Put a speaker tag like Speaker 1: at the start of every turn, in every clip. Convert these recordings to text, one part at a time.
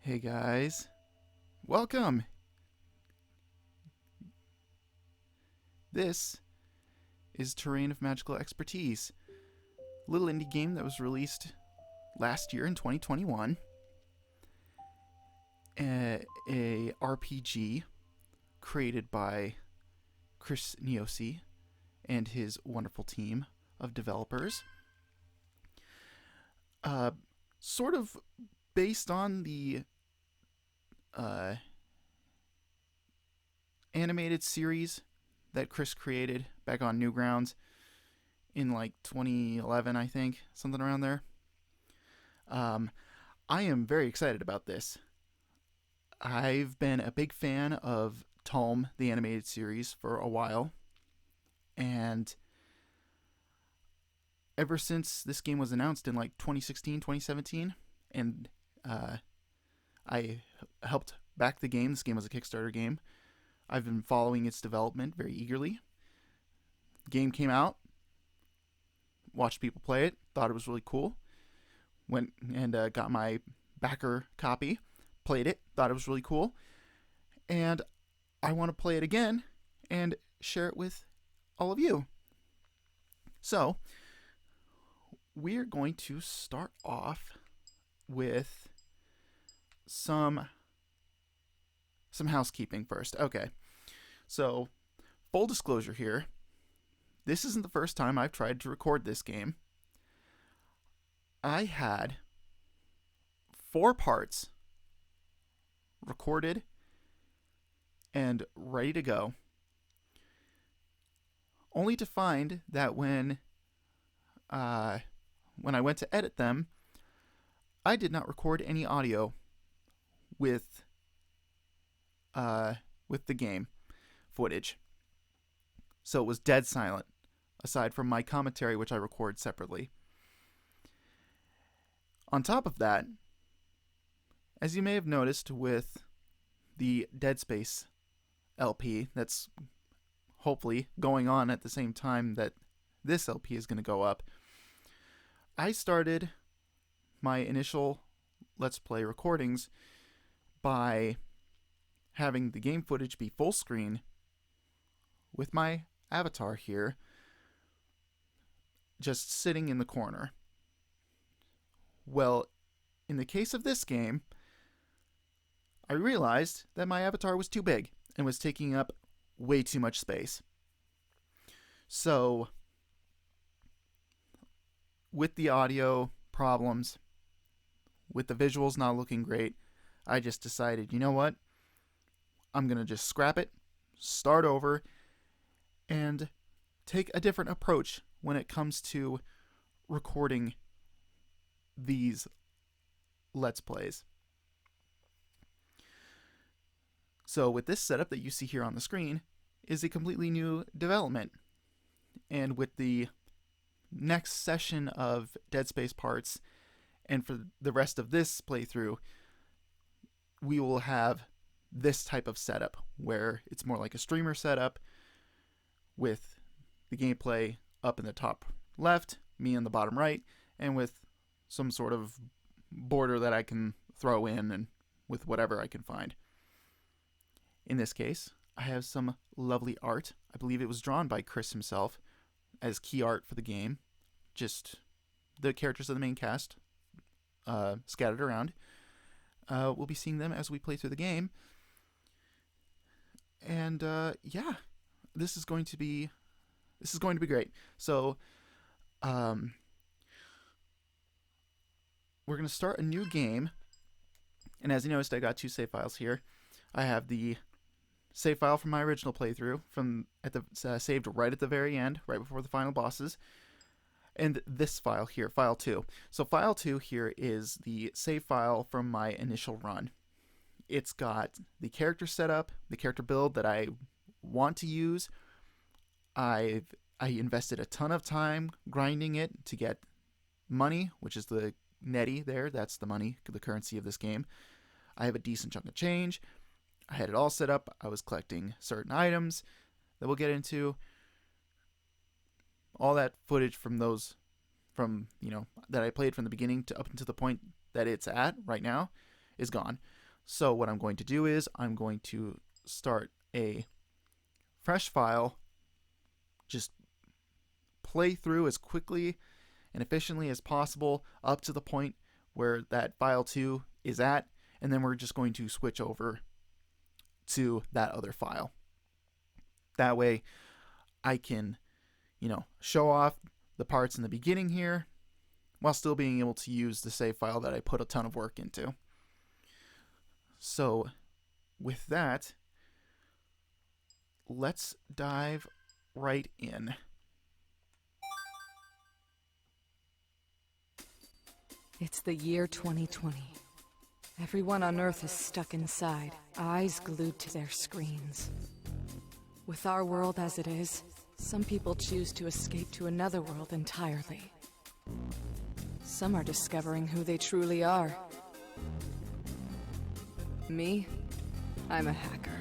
Speaker 1: Hey guys, welcome! This is Terrain of Magical Expertise, a little indie game that was released last year in 2021. A RPG created by Chris Niosi and his wonderful team of developers. Uh, sort of based on the uh, animated series that Chris created back on Newgrounds in like 2011, I think, something around there. Um, I am very excited about this. I've been a big fan of Tome, the animated series, for a while, and ever since this game was announced in like 2016, 2017, and uh, I helped back the game. This game was a Kickstarter game. I've been following its development very eagerly. The game came out, watched people play it, thought it was really cool. Went and got my backer copy, played it, thought it was really cool, and I want to play it again and share it with all of you. So, we're going to start off with some housekeeping first. Okay. So, full disclosure here. This isn't the first time I've tried to record this game. I had 4 parts recorded and ready to go, only to find that when I went to edit them, I did not record any audio with the game footage. So it was dead silent, aside from my commentary, which I record separately. On top of that, as you may have noticed with the Dead Space LP that's hopefully going on at the same time that this LP is going to go up, I started my initial Let's Play recordings by having the game footage be full screen with my avatar here just sitting in the corner. Well, in the case of this game, I realized that my avatar was too big and was taking up way too much space. So, with the audio problems, with the visuals not looking great, I just decided, you know what? I'm going to just scrap it, start over, and take a different approach when it comes to recording these Let's Plays. So with this setup that you see here on the screen is a completely new development. And with the next session of Dead Space parts, and for the rest of this playthrough, we will have this type of setup where it's more like a streamer setup with the gameplay up in the top left, me in the bottom right, and with some sort of border that I can throw in and with whatever I can find. In this case, I have some lovely art. I believe it was drawn by Chris himself as key art for the game. Just the characters of the main cast scattered around. We'll be seeing them as we play through the game. And yeah, this is going to be great. So we're going to start a new game. And as you noticed, I got 2 save files here. I have the save file from my original playthrough saved right at the very end, right before the final bosses. And this file here, file 2. So file 2 here is the save file from my initial run. It's got the character setup, the character build that I want to use. I invested a ton of time grinding it to get money, which is the netty there. That's the money, the currency of this game. I have a decent chunk of change. I had it all set up. I was collecting certain items that we'll get into. All that footage from that I played from the beginning to up until the point that it's at right now is gone. So what I'm going to do is I'm going to start a fresh file, just play through as quickly and efficiently as possible up to the point where that file 2 is at, and then we're just going to switch over to that other file. That way I can, show off the parts in the beginning here while still being able to use the save file that I put a ton of work into. So with that, let's dive right in.
Speaker 2: It's the year 2020. Everyone on Earth is stuck inside, eyes glued to their screens. With our world as it is, some people choose to escape to another world entirely. Some are discovering who they truly are. Me? I'm a hacker.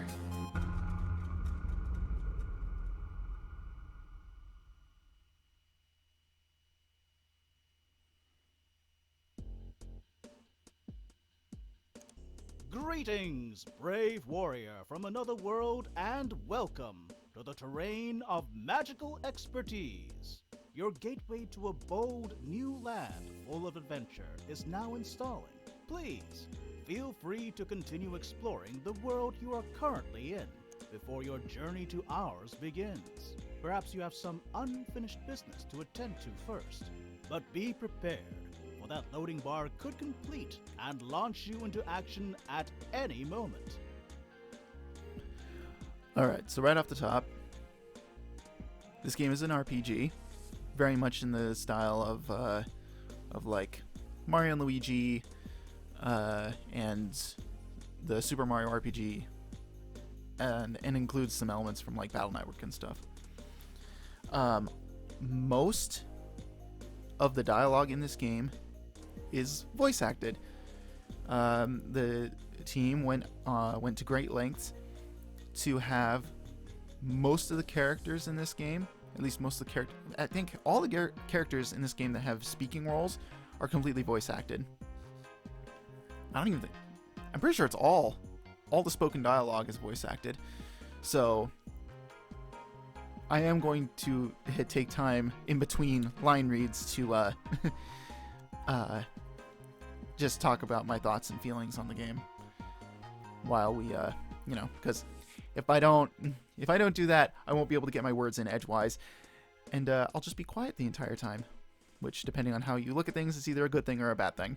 Speaker 3: Greetings, brave warrior from another world, and welcome to the terrain of magical expertise. Your gateway to a bold new land full of adventure is now installing. Please, feel free to continue exploring the world you are currently in before your journey to ours begins. Perhaps you have some unfinished business to attend to first, but be prepared. That loading bar could complete and launch you into action at any moment.
Speaker 1: Alright, so right off the top, this game is an RPG, very much in the style of like Mario and Luigi and the Super Mario RPG, and includes some elements from like Battle Network and stuff. Most of the dialogue in this game is voice acted. The team went to great lengths to have most of the characters in this game, at least most of the characters, I think all the characters in this game that have speaking roles are completely voice acted. I'm pretty sure it's all the spoken dialogue is voice acted. So I am going to take time in between line reads to just talk about my thoughts and feelings on the game while we because if I don't do that, I won't be able to get my words in edgewise, and I'll just be quiet the entire time, which, depending on how you look at things, is either a good thing or a bad thing.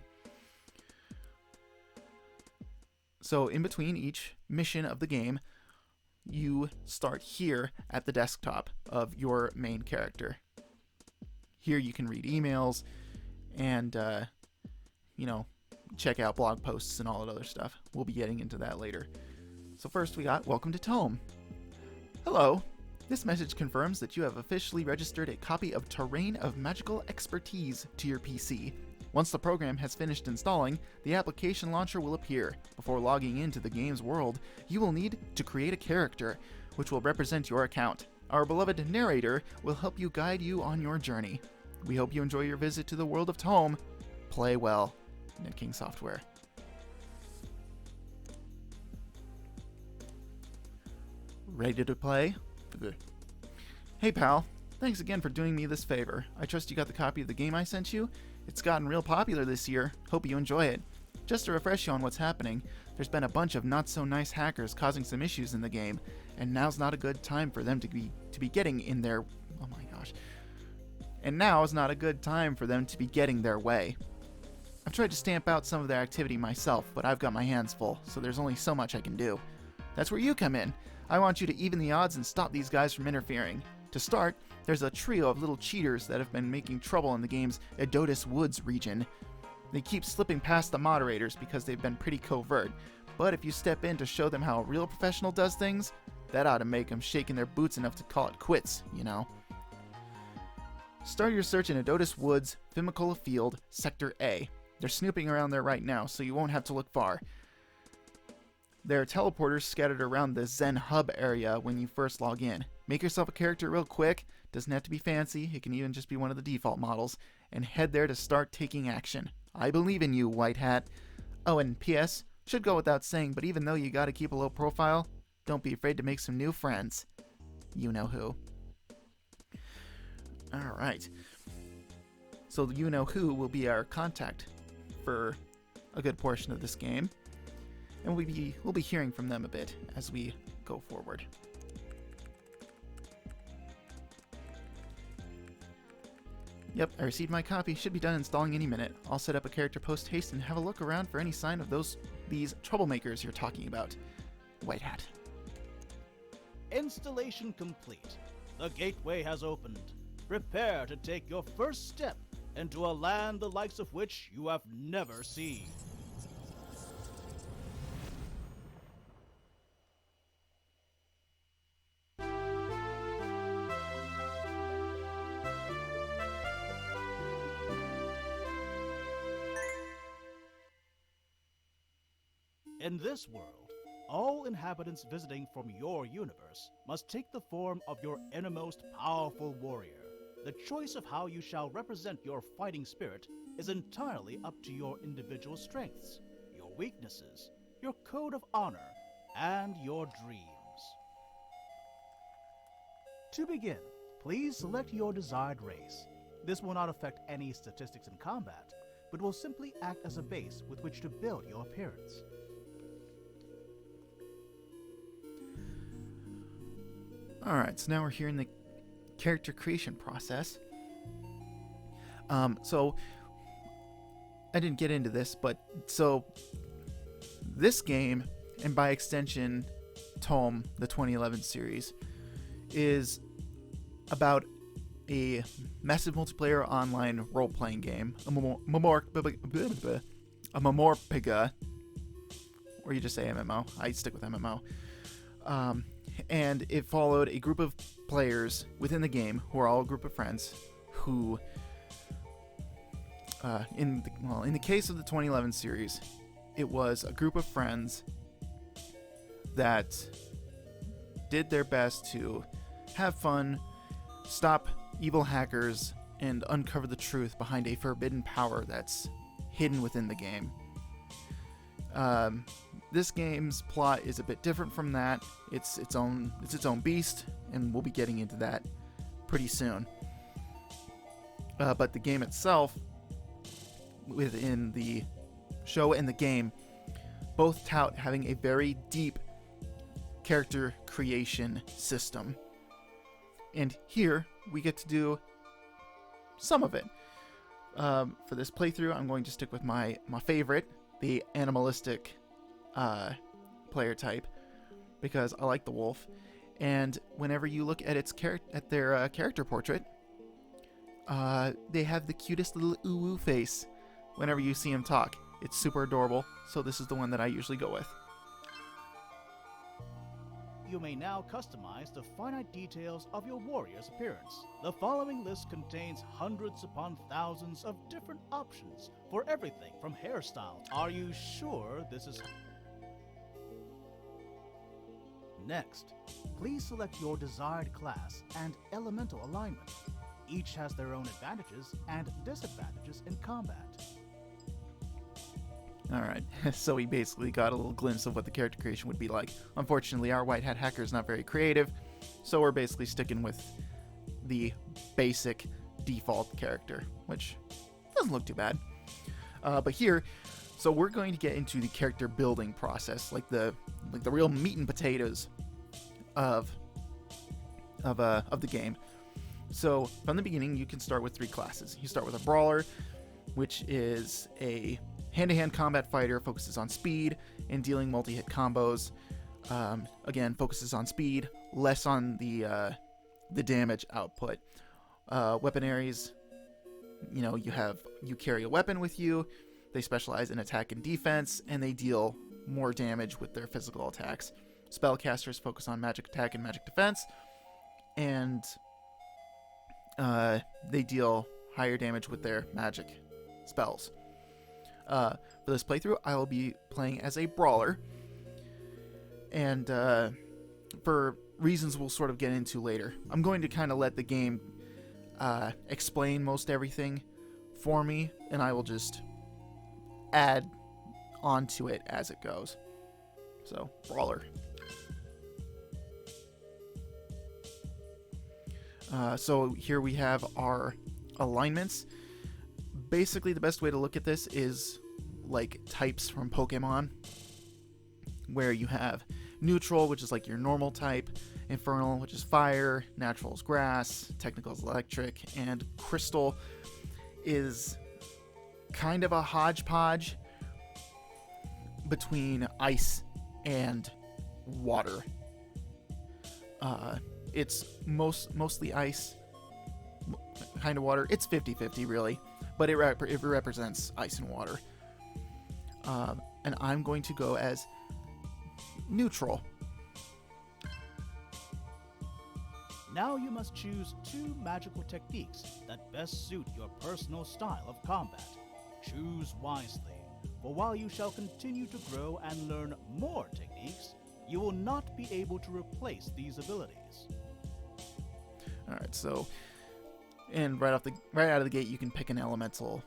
Speaker 1: So in between each mission of the game, you start here at the desktop of your main character. Here you can read emails and check out blog posts and all that other stuff. We'll be getting into that later. So first we got Welcome to Tome. Hello. This message confirms that you have officially registered a copy of Terrain of Magical Expertise to your PC. Once the program has finished installing, the application launcher will appear. Before logging into the game's world, you will need to create a character, which will represent your account. Our beloved narrator will help you guide you on your journey. We hope you enjoy your visit to the world of Tome. Play well. NetKing Software. Ready to play? Hey pal, thanks again for doing me this favor. I trust you got the copy of the game I sent you. It's gotten real popular this year. Hope you enjoy it. Just to refresh you on what's happening, there's been a bunch of not so nice hackers causing some issues in the game, and now's not a good time for them to be getting in their And now is not a good time for them to be getting their way. I've tried to stamp out some of their activity myself, but I've got my hands full, so there's only so much I can do. That's where you come in. I want you to even the odds and stop these guys from interfering. To start, there's a trio of little cheaters that have been making trouble in the game's Edotus Woods region. They keep slipping past the moderators because they've been pretty covert, but if you step in to show them how a real professional does things, that ought to make them shake in their boots enough to call it quits, Start your search in Edotus Woods, Fimicola Field, Sector A. They're snooping around there right now, so you won't have to look far. There are teleporters scattered around the Zen Hub area when you first log in. Make yourself a character real quick. Doesn't have to be fancy. It can even just be one of the default models. And head there to start taking action. I believe in you, White Hat. Oh, and P.S. Should go without saying, but even though you gotta keep a low profile, don't be afraid to make some new friends. You know who. Alright. So the you know who will be our contact for a good portion of this game. And we'll be hearing from them a bit as we go forward. Yep, I received my copy. Should be done installing any minute. I'll set up a character post haste and have a look around for any sign of these troublemakers you're talking about. White Hat.
Speaker 3: Installation complete. The gateway has opened. Prepare to take your first step into a land the likes of which you have never seen. In this world, all inhabitants visiting from your universe must take the form of your innermost powerful warrior. The choice of how you shall represent your fighting spirit is entirely up to your individual strengths, your weaknesses, your code of honor, and your dreams. To begin, please select your desired race. This will not affect any statistics in combat, but will simply act as a base with which to build your appearance.
Speaker 1: Alright, so now we're here in the character creation process. So I didn't get into this, but so this game, and by extension Tome, the 2011 series, is about a massive multiplayer online role-playing game, a Muh-More-Puh-Guh, or you just say MMO. I stick with MMO. And it followed a group of players within the game who are all a group of friends who, in the case of the 2011 series, it was a group of friends that did their best to have fun, stop evil hackers, and uncover the truth behind a forbidden power that's hidden within the game. This game's plot is a bit different from that. It's its own beast, and we'll be getting into that pretty soon. But the game itself, within the show and the game, both tout having a very deep character creation system. And here we get to do some of it. For this playthrough, I'm going to stick with my favorite, the animalistic player type, because I like the wolf. And whenever you look at their character portrait, they have the cutest little ooh-woo face whenever you see them talk. It's super adorable, so this is the one that I usually go with.
Speaker 3: You may now customize the finite details of your warrior's appearance. The following list contains hundreds upon thousands of different options for everything from hairstyles. Are you sure this is... Next, please select your desired class and elemental alignment. Each has their own advantages and disadvantages in combat.
Speaker 1: Alright, so we basically got a little glimpse of what the character creation would be like. Unfortunately, our White Hat hacker is not very creative, so we're basically sticking with the basic default character, which doesn't look too bad. But here, so we're going to get into the character building process, like the real meat and potatoes of the game. So from the beginning, you can start with 3 classes. You start with a brawler, which is a hand-to-hand combat fighter, focuses on speed and dealing multi-hit combos. Again, focuses on speed, less on the damage output. Weaponaries, you carry a weapon with you. They specialize in attack and defense, and they deal more damage with their physical attacks. Spellcasters focus on magic attack and magic defense, and they deal higher damage with their magic spells. For this playthrough, I will be playing as a brawler, and for reasons we'll sort of get into later, I'm going to kind of let the game explain most everything for me, and I will just add onto it as it goes. So, brawler. So here we have our alignments. Basically, the best way to look at this is like types from Pokemon, where you have neutral, which is like your normal type, infernal, which is fire, natural is grass, technical is electric, and crystal is kind of a hodgepodge between ice and water. It's mostly ice, kind of water. It's 50-50 really, but it represents ice and water. And I'm going to go as neutral.
Speaker 3: Now you must choose 2 magical techniques that best suit your personal style of combat. Choose wisely, for while you shall continue to grow and learn more techniques, you will not be able to replace these abilities.
Speaker 1: All right, so, and right out of the gate, you can pick an elemental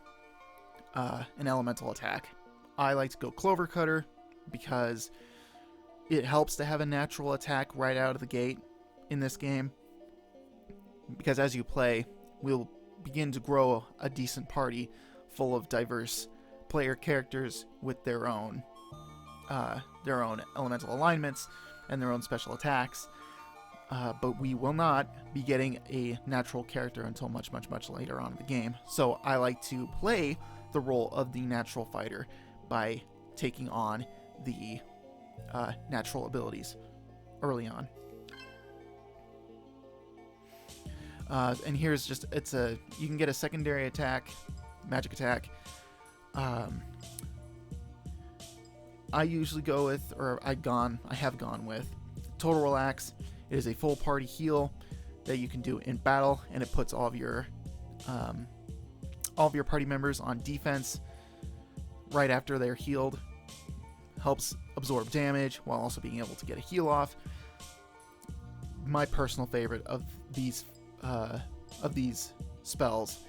Speaker 1: attack. I like to go Clover Cutter because it helps to have a natural attack right out of the gate in this game. Because as you play, we'll begin to grow a decent party full of diverse player characters with their own elemental alignments and their own special attacks. But we will not be getting a natural character until much later on in the game. So I like to play the role of the natural fighter by taking on the natural abilities early on. And here's just, you can get a secondary attack, magic attack. I usually go with, or I have gone with Total Relax. It is a full party heal that you can do in battle, and it puts all of your party members on defense right after they're healed. Helps absorb damage while also being able to get a heal off. My personal favorite of these spells.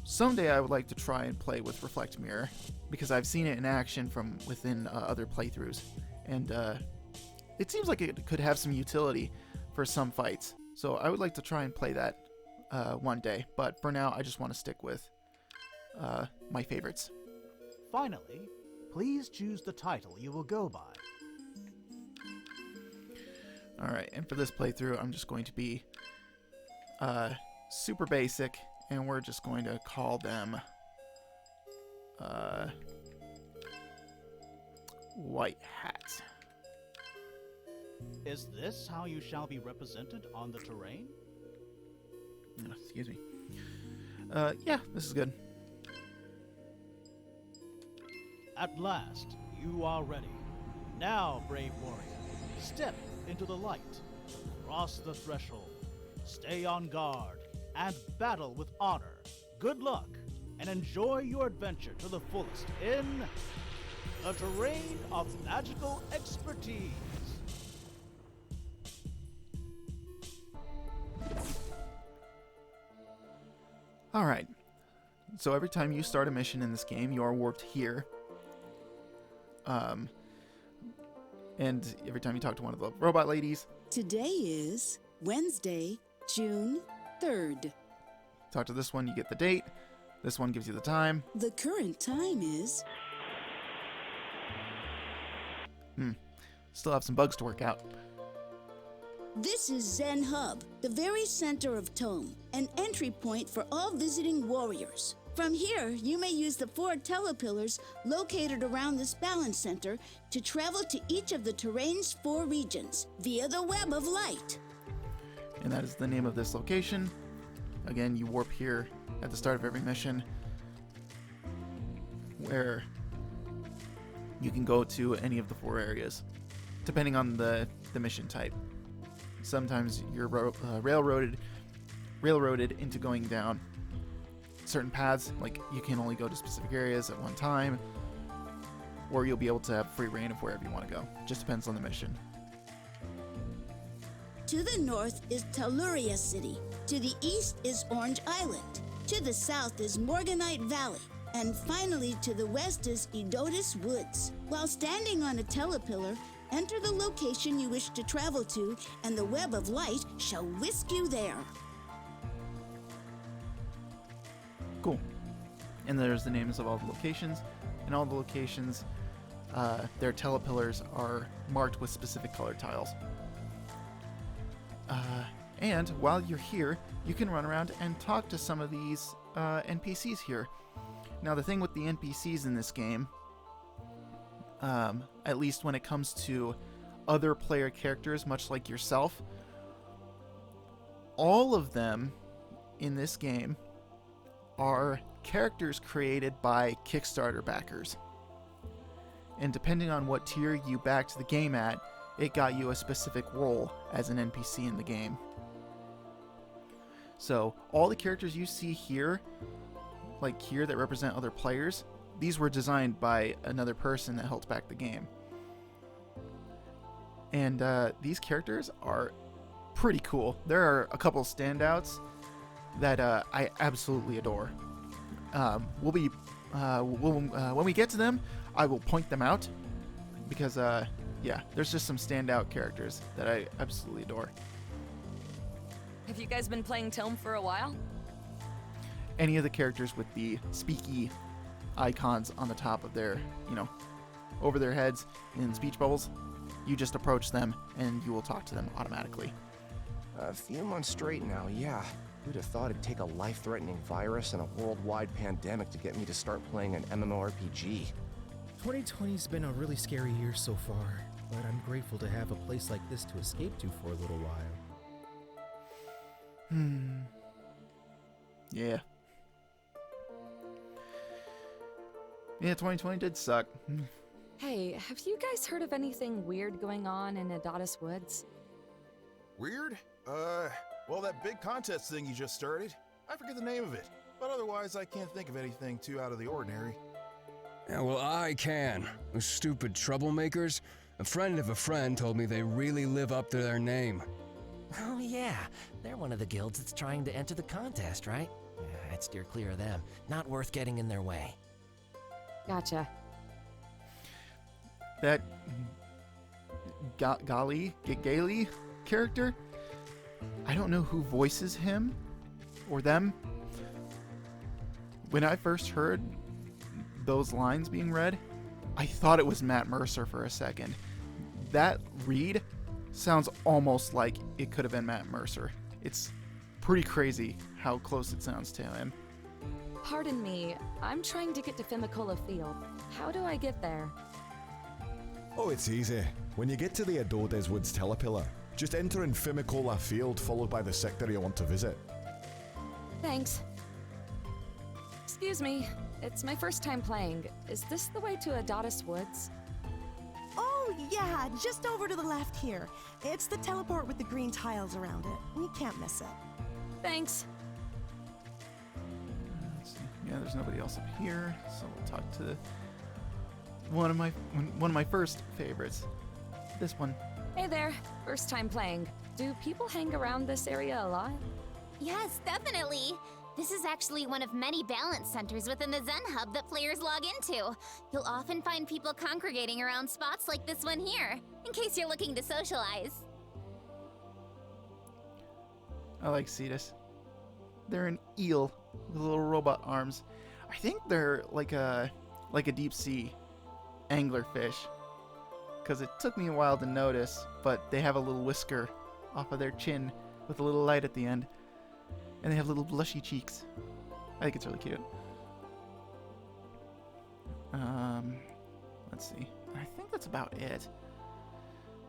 Speaker 1: Someday I would like to try and play with Reflect Mirror because I've seen it in action from within other playthroughs, and it seems like it could have some utility for some fights. So I would like to try and play that one day, but for now I just want to stick with my favorites.
Speaker 3: Finally, please choose the title you will go by.
Speaker 1: Alright, and for this playthrough I'm just going to be super basic, and we're just going to call them White Hat.
Speaker 3: Is this how you shall be represented on the terrain?
Speaker 1: Excuse me. Yeah, this is good.
Speaker 3: At last, you are ready. Now, brave warrior, step into the light, cross the threshold, stay on guard, and battle with honor. Good luck, and enjoy your adventure to the fullest in the terrain of magical expertise.
Speaker 1: Alright, so every time you start a mission in this game, you are warped here. And every time you talk to one of the robot ladies,
Speaker 4: Today is Wednesday, June 3rd.
Speaker 1: talk to this one, you get the date. This one gives you the time.
Speaker 4: The current time is...
Speaker 1: Still have some bugs to work out.
Speaker 4: This is Zen Hub, the very center of Tome, an entry point for all visiting warriors. From here, you may use the 4 telepillars located around this balance center to travel to each of the terrain's 4 regions via the Web of Light.
Speaker 1: And that is the name of this location. Again, you warp here at the start of every mission, where you can go to any of the 4 areas, depending on the mission type. Sometimes you're railroaded into going down certain paths, like you can only go to specific areas at one time, or you'll be able to have free reign of wherever you want to go. Just depends on the mission.
Speaker 4: To the north is Telluria City. To the east is Orange Island. To the south is Morganite Valley. And finally, to the west is Edotus Woods. While standing on a telepillar, enter the location you wish to travel to, and the web of light shall whisk you there.
Speaker 1: Cool. And there's the names of all the locations, and all the locations, their telepillars are marked with specific color tiles. And while you're here, you can run around and talk to some of these NPCs here. Now, the thing with the NPCs in this game, at least when it comes to other player characters, much like yourself, all of them in this game are characters created by Kickstarter backers. And depending on what tier you backed the game at, it got you a specific role as an NPC in the game. So all the characters you see here, like here, that represent other players, these were designed by another person that helped back the game. And these characters are pretty cool. There are a couple standouts that I absolutely adore. When we get to them, I will point them out because yeah, there's just some standout characters that I absolutely adore.
Speaker 2: Have you guys been playing Tome for a while?
Speaker 1: Any of the characters with the speaky icons on the top of their, over their heads in speech bubbles, you just approach them and you will talk to them automatically.
Speaker 5: A few months straight now, yeah. Who'd have thought it'd take a life-threatening virus and a worldwide pandemic to get me to start playing an MMORPG?
Speaker 6: 2020's been a really scary year so far, but I'm grateful to have a place like this to escape to for a little while.
Speaker 1: Yeah. Yeah, 2020 did suck.
Speaker 2: Hey, have you guys heard of anything weird going on in Edotus Woods?
Speaker 7: Weird? Well, that big contest thing you just started, I forget the name of it, but otherwise I can't think of anything too out of the ordinary.
Speaker 8: Yeah, well, I can. Those stupid troublemakers. A friend of a friend told me they really live up to their name.
Speaker 9: Oh yeah, they're one of the guilds that's trying to enter the contest, right? I'd steer clear of them. Not worth getting in their way.
Speaker 2: Gotcha.
Speaker 1: That Gaily character, I don't know who voices him or them. When I first heard those lines being read, I thought it was Matt Mercer for a second. That read sounds almost like it could have been Matt Mercer. It's pretty crazy how close it sounds to him.
Speaker 2: Pardon me, I'm trying to get to Fimicola Field. How do I get there?
Speaker 10: Oh, it's easy. When you get to the Edotus Woods telepillar, just enter in Fimicola Field followed by the sector you want to visit.
Speaker 2: Thanks. Excuse me, it's my first time playing. Is this the way to Edotus Woods?
Speaker 11: Oh, yeah, just over to the left here. It's the teleport with the green tiles around it. You can't miss it.
Speaker 2: Thanks.
Speaker 1: Let's see. Yeah, there's nobody else up here, so we'll talk to one of my first favorites. This one.
Speaker 2: Hey there, first time playing. Do people hang around this area a lot?
Speaker 12: Yes, definitely. This is actually one of many balance centers within the Zen Hub that players log into. You'll often find people congregating around spots like this one here, in case you're looking to socialize.
Speaker 1: I like Cetus. They're an eel with little robot arms. I think they're like a deep sea anglerfish, because it took me a while to notice, but they have a little whisker off of their chin with a little light at the end. And they have little blushy cheeks. I think it's really cute. Let's see. I think that's about it.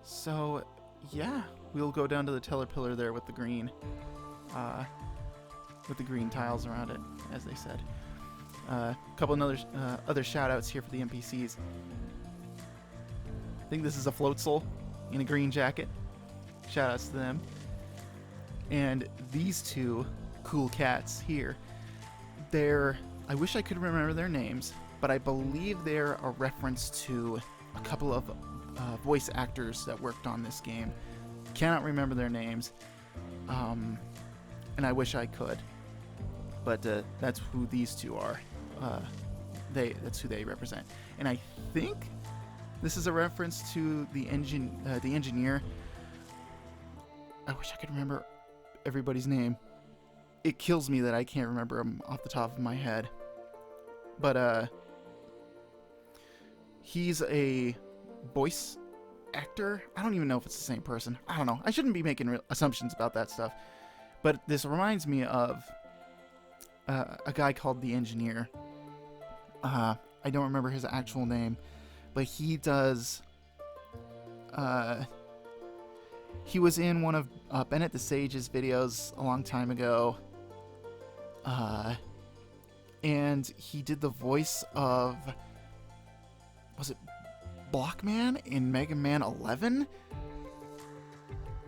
Speaker 1: So, yeah, we'll go down to the telepillar there with the green tiles around it, as they said. A couple of other shout-outs here for the NPCs. I think this is a float soul in a green jacket. Shout-outs to them. And these two cool cats here, I wish I could remember their names, but I believe they're a reference to a couple of voice actors that worked on this game. Cannot remember their names, and I wish I could. But that's who these two are. that's who they represent. And I think this is a reference to the engineer. I wish I could remember everybody's name. It kills me that I can't remember him off the top of my head. But he's a voice actor. I don't even know if it's the same person. I don't know. I shouldn't be making assumptions about that stuff. But this reminds me of a guy called the Engineer. I don't remember his actual name, but he does. He was in one of Bennett the Sage's videos a long time ago. And he did the voice of, was it Blockman in Mega Man 11?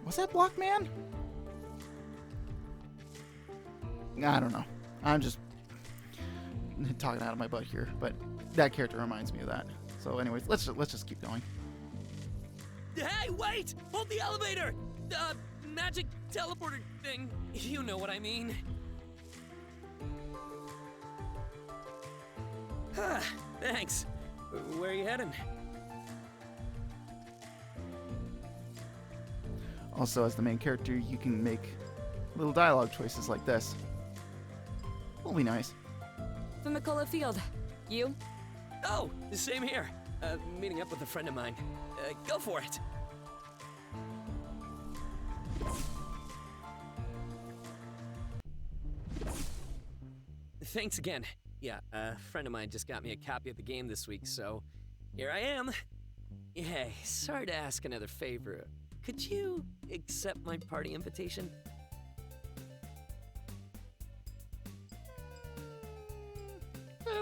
Speaker 1: Was that Blockman? I don't know. I'm just talking out of my butt here, but that character reminds me of that. So anyways, let's just keep going.
Speaker 13: Hey, wait! Hold the elevator! The magic teleporter thing. You know what I mean. Thanks. Where are you heading?
Speaker 1: Also, as the main character, you can make little dialogue choices like this. Will be nice.
Speaker 2: From Mikola Field. You?
Speaker 13: Oh, the same here. Meeting up with a friend of mine. Go for it. Thanks again. Yeah, a friend of mine just got me a copy of the game this week, so here I am. Hey, sorry to ask another favor. Could you accept my party invitation?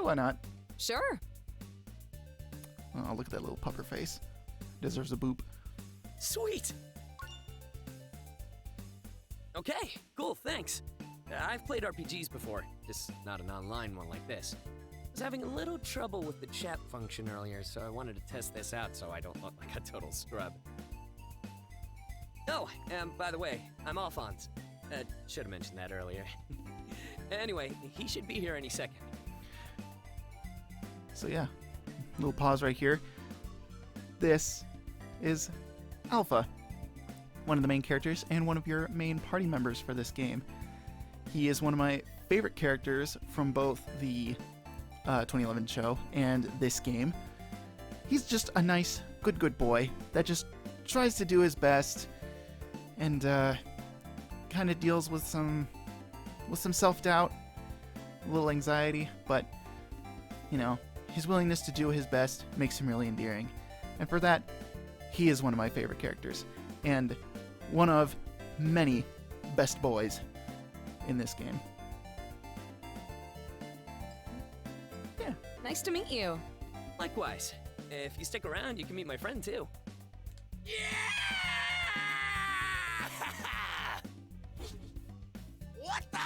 Speaker 1: Why not?
Speaker 2: Sure.
Speaker 1: Oh, look at that little pupper face. Deserves a boop.
Speaker 13: Sweet! Okay, cool, thanks. I've played RPGs before, just not an online one like this. I was having a little trouble with the chat function earlier, so I wanted to test this out so I don't look like a total scrub. Oh, by the way, I'm Alphonse. Should have mentioned that earlier. Anyway, he should be here any second.
Speaker 1: So yeah, little pause right here. This is Alpha, one of the main characters and one of your main party members for this game. He is one of my favorite characters from both the 2011 show and this game. He's just a nice, good boy that just tries to do his best and kind of deals with some self-doubt, a little anxiety, but you know, his willingness to do his best makes him really endearing. And for that, he is one of my favorite characters and one of many best boys in this game.
Speaker 2: Yeah. Nice to meet you.
Speaker 13: Likewise. If you stick around, you can meet my friend too. Yeah! What the?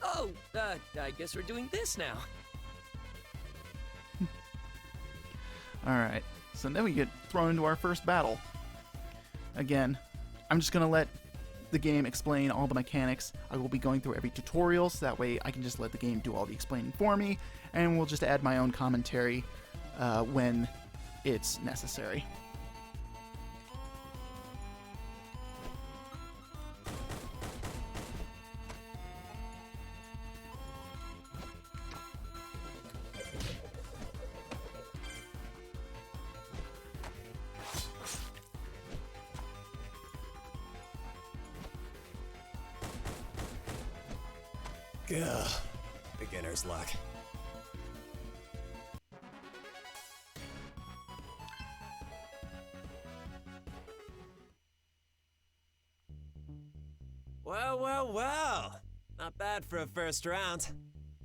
Speaker 13: Oh, I guess we're doing this now.
Speaker 1: Alright, so then we get thrown into our first battle. Again, I'm just going to let the game explain all the mechanics. I will be going through every tutorial, so that way I can just let the game do all the explaining for me, and we'll just add my own commentary when it's necessary.
Speaker 14: Ugh, beginner's luck. Well. Not bad for a first round.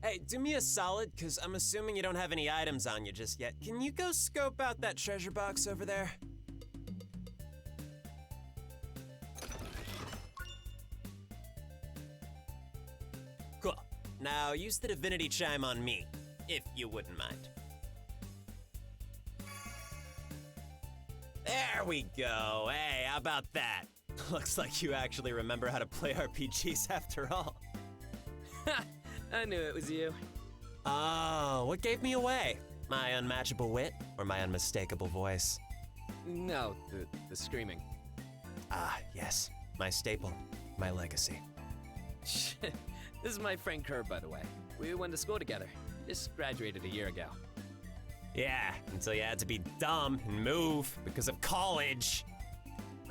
Speaker 14: Hey, do me a solid, because I'm assuming you don't have any items on you just yet. Can you go scope out that treasure box over there? Cool. Now use the divinity chime on me, if you wouldn't mind. There we go. Hey, how about that? Looks like you actually remember how to play RPGs after all.
Speaker 13: I knew it was you.
Speaker 14: Oh, what gave me away? My unmatchable wit or my unmistakable voice?
Speaker 13: No, the screaming.
Speaker 14: Ah, yes. My staple. My legacy.
Speaker 13: This is my friend Curb, by the way. We went to school together. Just graduated a year ago.
Speaker 14: Yeah, until you had to be dumb and move because of college.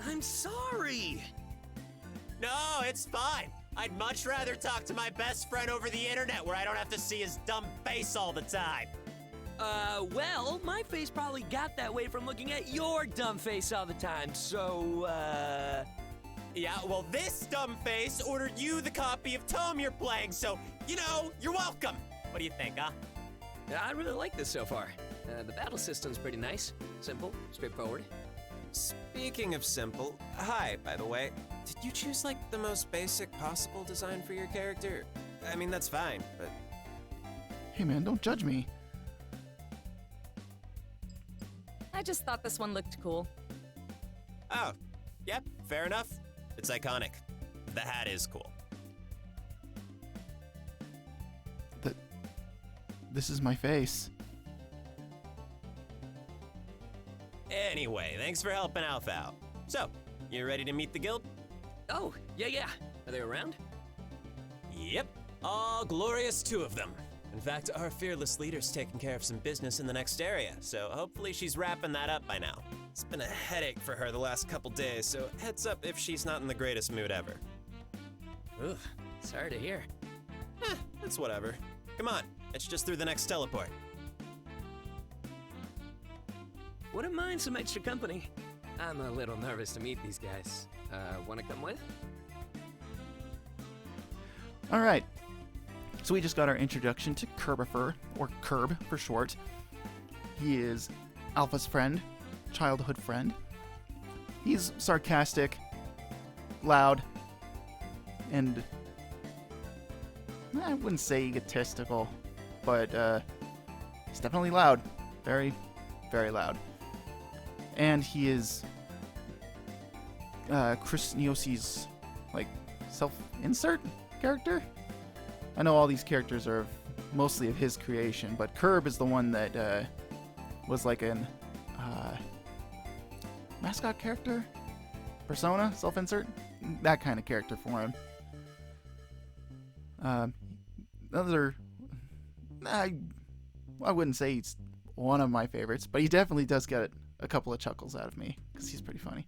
Speaker 13: I'm sorry!
Speaker 14: No, it's fine. I'd much rather talk to my best friend over the internet where I don't have to see his dumb face all the time.
Speaker 13: Well, my face probably got that way from looking at your dumb face all the time, so,
Speaker 14: Yeah, well, this dumb face ordered you the copy of Tome you're playing, so, you know, you're welcome. What do you think, huh?
Speaker 13: I really like this so far. The battle system's pretty nice. Simple, straightforward.
Speaker 14: Speaking of simple, hi, by the way. Did you choose, like, the most basic possible design for your character? I mean, that's fine, but...
Speaker 1: Hey man, don't judge me.
Speaker 2: I just thought this one looked cool.
Speaker 14: Oh, yep, fair enough. It's iconic. The hat is cool.
Speaker 1: This is my face.
Speaker 14: Anyway, thanks for helping Alf out. So, you ready to meet the guild?
Speaker 13: Oh, yeah. Are they around?
Speaker 14: Yep, all glorious 2 of them. In fact, our fearless leader's taking care of some business in the next area, so hopefully she's wrapping that up by now. It's been a headache for her the last couple days, so heads up if she's not in the greatest mood ever.
Speaker 13: Ugh, sorry to hear.
Speaker 14: It's whatever. Come on, it's just through the next teleport.
Speaker 13: Wouldn't mind some extra company. I'm a little nervous to meet these guys. Wanna come with?
Speaker 1: Alright. So we just got our introduction to Curbifer, or Curb for short. He is Alpha's friend, childhood friend. He's sarcastic, loud, and I wouldn't say egotistical, but he's definitely loud. Very, very loud. And he is Chris Niosi's, like, self-insert character? I know all these characters are mostly of his creation, but Curb is the one that was like an mascot character? Persona? Self-insert? That kind of character for him. I wouldn't say he's one of my favorites, but he definitely does get a couple of chuckles out of me, because he's pretty funny.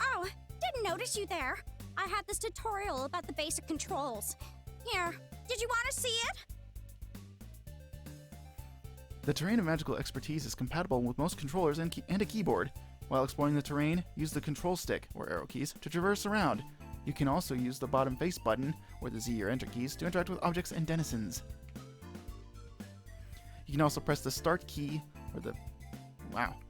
Speaker 15: Oh, didn't notice you there. I had this tutorial about the basic controls. Here, did you want to see it?
Speaker 1: The terrain of magical expertise is compatible with most controllers and a keyboard. While exploring the terrain, use the control stick, or arrow keys, to traverse around. You can also use the bottom face button, or the Z or enter keys, to interact with objects and denizens. You can also press the start key, or the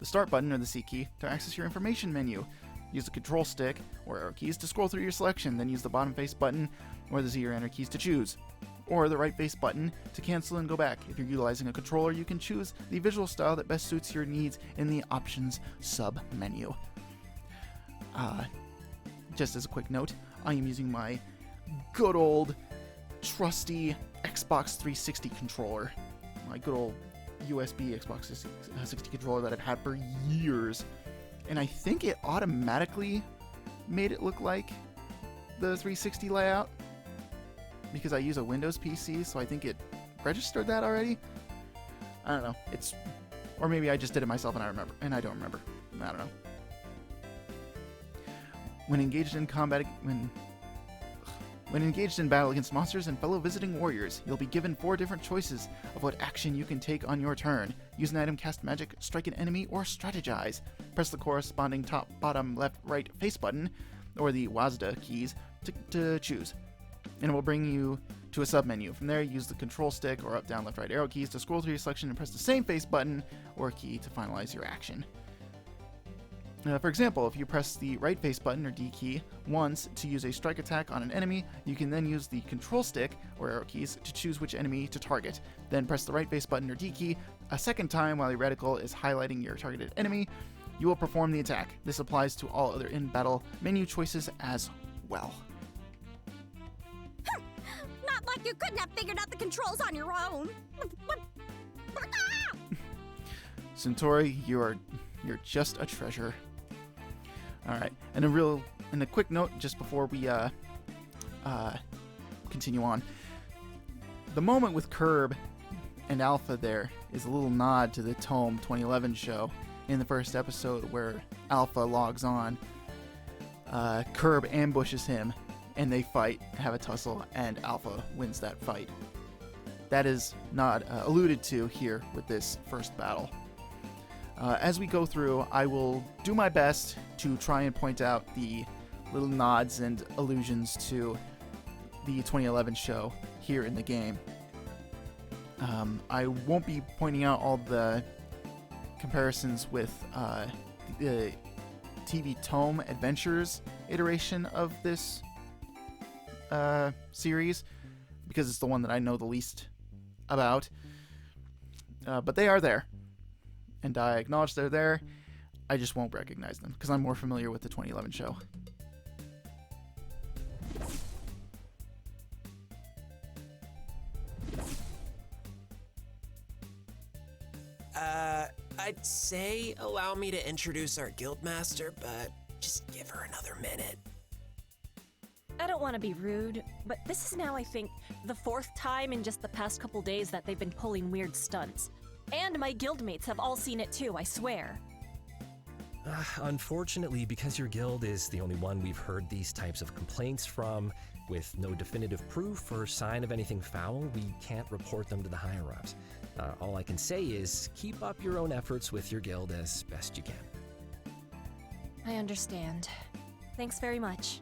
Speaker 1: start button, or the C key, to access your information menu. Use the control stick, or arrow keys, to scroll through your selection, then use the bottom face button, or the Z or enter keys to choose. Or the right face button to cancel and go back. If you're utilizing a controller, you can choose the visual style that best suits your needs in the Options sub-menu. Just as a quick note, I am using my good old, trusty Xbox 360 controller. My good old USB Xbox 360 controller that I've had for years. And I think it automatically made it look like the 360 layout, because I use a Windows PC, so I think it registered that already. I don't know. Or maybe I just did it myself and I don't remember. I don't know. When engaged in battle against monsters and fellow visiting warriors, you'll be given 4 different choices of what action you can take on your turn. Use an item, cast magic, strike an enemy, or strategize. Press the corresponding top, bottom, left, right face button, or the WASD keys to choose. And it will bring you to a sub-menu. From there, use the control stick or up, down, left, right arrow keys to scroll through your selection and press the same face button or key to finalize your action. For example, if you press the right face button or D key once to use a strike attack on an enemy, you can then use the control stick or arrow keys to choose which enemy to target. Then press the right face button or D key a second time while a reticle is highlighting your targeted enemy you will perform the attack. This applies to all other in-battle menu choices as well.
Speaker 15: Not like you couldn't have figured out the controls on your own.
Speaker 1: Centauri, you're just a treasure. All right, and a quick note just before we continue on. The moment with Curb and Alpha there is a little nod to the Tome 2011 show. In the first episode where Alpha logs on, Curb ambushes him, and they fight, have a tussle, and Alpha wins that fight. That is not alluded to here with this first battle. As we go through, I will do my best to try and point out the little nods and allusions to the 2011 show here in the game. I won't be pointing out all the comparisons with the TV Tome Adventures iteration of this series, because it's the one that I know the least about. But they are there, and I acknowledge they're there. I just won't recognize them because I'm more familiar with the 2011 show.
Speaker 14: I'd say allow me to introduce our guildmaster, but just give her another minute.
Speaker 16: I don't want to be rude, but this is now, I think, the 4th time in just the past couple days that they've been pulling weird stunts. And my guildmates have all seen it too, I swear.
Speaker 6: Unfortunately, because your guild is the only one we've heard these types of complaints from, with no definitive proof or sign of anything foul, we can't report them to the higher-ups. All I can say is keep up your own efforts with your guild as best you can.
Speaker 16: I understand. Thanks very much.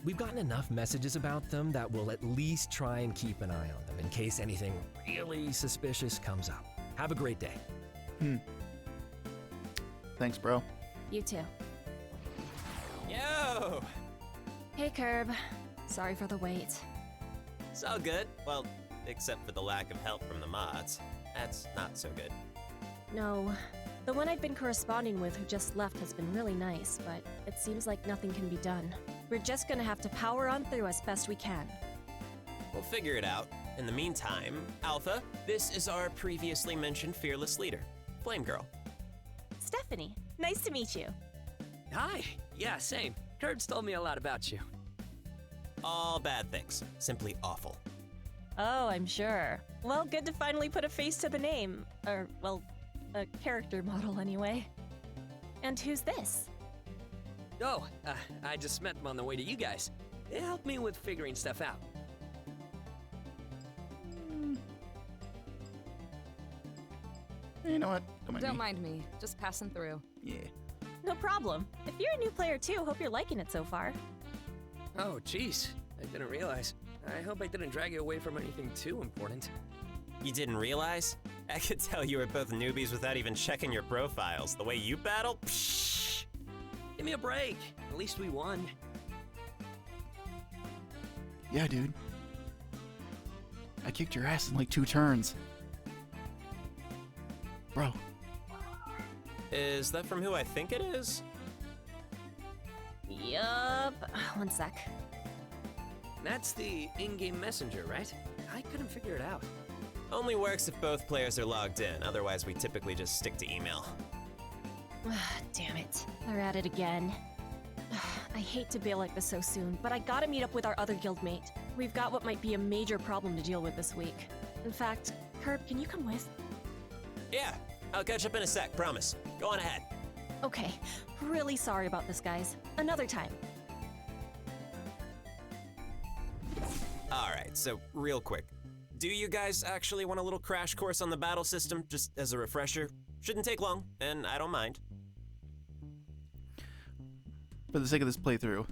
Speaker 6: We've gotten enough messages about them that we'll at least try and keep an eye on them in case anything really suspicious comes up. Have a great day.
Speaker 1: Thanks, bro.
Speaker 16: You too.
Speaker 14: Yo!
Speaker 16: Hey, Curb. Sorry for the wait.
Speaker 14: It's all good. Well, except for the lack of help from the mods. That's not so good.
Speaker 16: No. The one I've been corresponding with who just left has been really nice, but it seems like nothing can be done. We're just gonna have to power on through as best we can.
Speaker 14: We'll figure it out. In the meantime, Alpha, this is our previously mentioned fearless leader, Flame Girl.
Speaker 16: Stephanie, nice to meet you.
Speaker 13: Hi. Yeah, same. Kurt's told me a lot about you.
Speaker 14: All bad things. Simply awful.
Speaker 16: Oh, I'm sure. Well, good to finally put a face to the name. Or, well, a character model anyway. And who's this?
Speaker 13: Oh, I just met them on the way to you guys. They helped me with figuring stuff out.
Speaker 1: You know what?
Speaker 2: Don't mind me. Just passing through.
Speaker 1: Yeah.
Speaker 16: No problem. If you're a new player too, hope you're liking it so far.
Speaker 13: Oh, jeez. I didn't realize. I hope I didn't drag you away from anything too important.
Speaker 14: You didn't realize? I could tell you were both newbies without even checking your profiles. The way you battle? Psh!
Speaker 13: Give me a break. At least we won.
Speaker 1: Yeah, dude. I kicked your ass in like 2 turns. Bro.
Speaker 14: Is that from who I think it is?
Speaker 16: Yup. One sec.
Speaker 13: That's the in-game messenger, right? I couldn't figure it out.
Speaker 14: Only works if both players are logged in, otherwise we typically just stick to email.
Speaker 16: Damn it. They're at it again. I hate to bail like this so soon, but I gotta meet up with our other guildmate. We've got what might be a major problem to deal with this week. In fact, Curb, can you come with?
Speaker 14: Yeah, I'll catch up in a sec, promise. Go on ahead.
Speaker 16: Okay, really sorry about this, guys. Another time.
Speaker 14: Alright, so real quick. Do you guys actually want a little crash course on the battle system, just as a refresher? Shouldn't take long, and I don't mind.
Speaker 1: For the sake of this playthrough,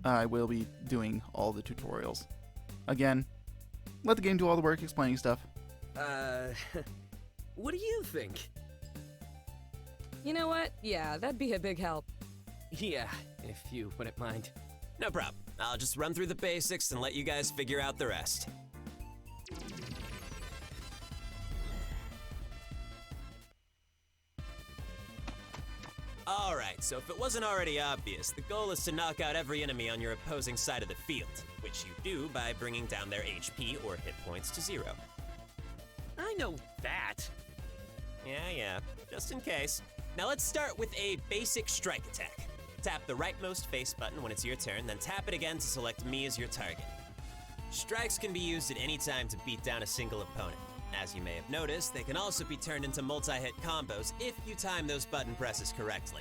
Speaker 1: I will be doing all the tutorials. Again, let the game do all the work explaining stuff.
Speaker 13: What do you think?
Speaker 2: You know what? Yeah, that'd be a big help.
Speaker 13: Yeah, if you wouldn't mind.
Speaker 14: No problem. I'll just run through the basics and let you guys figure out the rest. Alright, so if it wasn't already obvious, the goal is to knock out every enemy on your opposing side of the field, which you do by bringing down their HP or hit points to 0.
Speaker 13: I know that.
Speaker 14: Yeah, just in case. Now let's start with a basic strike attack. Tap the rightmost face button when it's your turn, then tap it again to select me as your target. Strikes can be used at any time to beat down a single opponent. As you may have noticed, they can also be turned into multi-hit combos if you time those button presses correctly.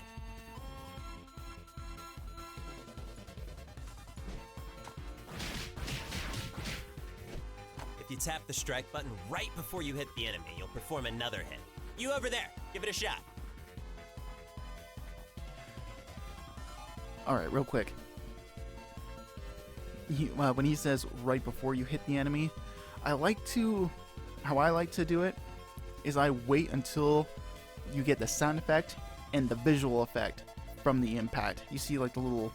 Speaker 14: If you tap the strike button right before you hit the enemy, you'll perform another hit. You over there, give it a shot.
Speaker 1: Alright, real quick. When he says right before you hit the enemy, how I like to do it is I wait until you get the sound effect and the visual effect from the impact. You see like the little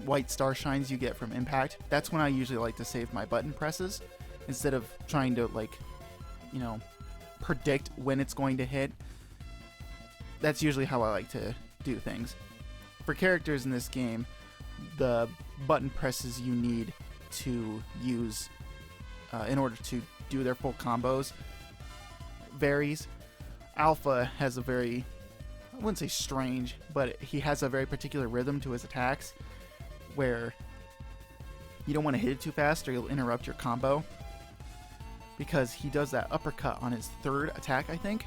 Speaker 1: white star shines you get from impact? That's when I usually like to save my button presses instead of trying to predict when it's going to hit. That's usually how I like to do things. For characters in this game, the button presses you need to use in order to do their full combos varies. Alpha has a very, I wouldn't say strange, but he has a very particular rhythm to his attacks where you don't want to hit it too fast or you'll interrupt your combo, because he does that uppercut on his third attack, I think.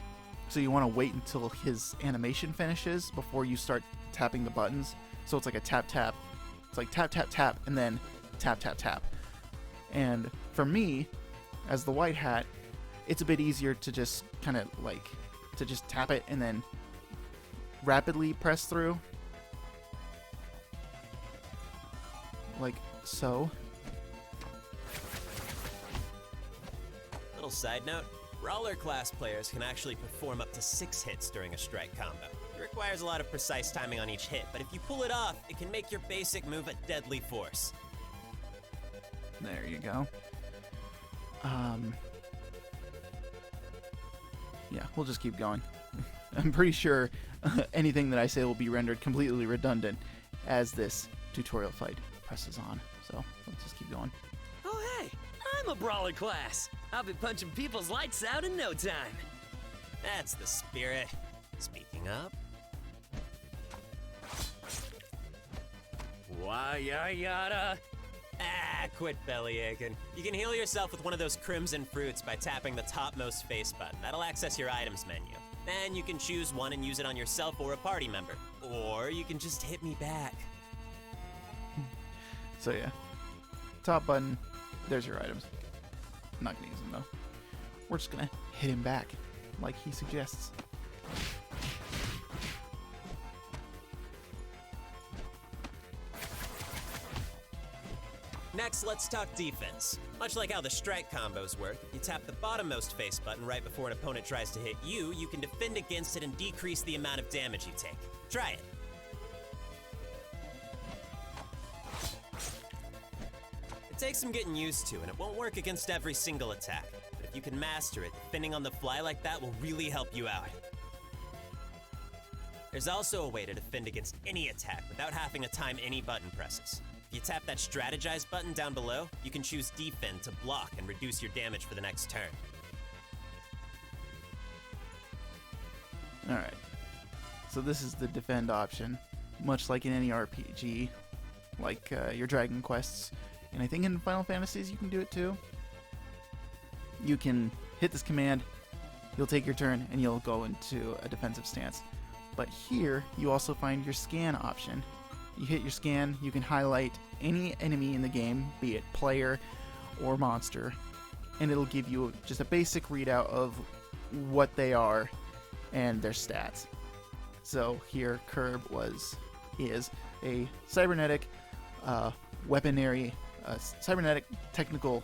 Speaker 1: So you want to wait until his animation finishes before you start tapping the buttons. So it's like a tap tap. It's like tap tap tap and then tap tap tap. And for me, as the white hat, it's a bit easier to just kind of to just tap it and then rapidly press through. Like so.
Speaker 14: Little side note, Brawler class players can actually perform up to 6 hits during a strike combo. It requires a lot of precise timing on each hit, but if you pull it off, it can make your basic move a deadly force.
Speaker 1: There you go. Yeah, we'll just keep going. I'm pretty sure anything that I say will be rendered completely redundant as this tutorial fight presses on. So let's just keep going.
Speaker 13: Oh hey, I'm a brawler class. I'll be punching people's lights out in no time.
Speaker 14: That's the spirit. Speaking of.
Speaker 13: Why yada?
Speaker 14: Quit belly aching. You can heal yourself with one of those crimson fruits by tapping the topmost face button. That'll access your items menu. Then you can choose one and use it on yourself or a party member. Or you can just hit me back.
Speaker 1: So yeah, top button, there's your items. I'm not gonna use them though. We're just gonna hit him back, like he suggests.
Speaker 14: Next, let's talk defense. Much like how the strike combos work, if you tap the bottommost face button right before an opponent tries to hit you, you can defend against it and decrease the amount of damage you take. Try it. It takes some getting used to, and it won't work against every single attack. But if you can master it, defending on the fly like that will really help you out. There's also a way to defend against any attack without having to time any button presses. If you tap that strategize button down below, you can choose defend to block and reduce your damage for the next turn.
Speaker 1: Alright, so this is the defend option, much like in any RPG, like your Dragon Quests, and I think in Final Fantasies you can do it too. You can hit this command, you'll take your turn, and you'll go into a defensive stance. But here, you also find your scan option. You hit your scan, you can highlight any enemy in the game, be it player or monster, and it'll give you just a basic readout of what they are and their stats. So here, Curb is a cybernetic weaponry, cybernetic technical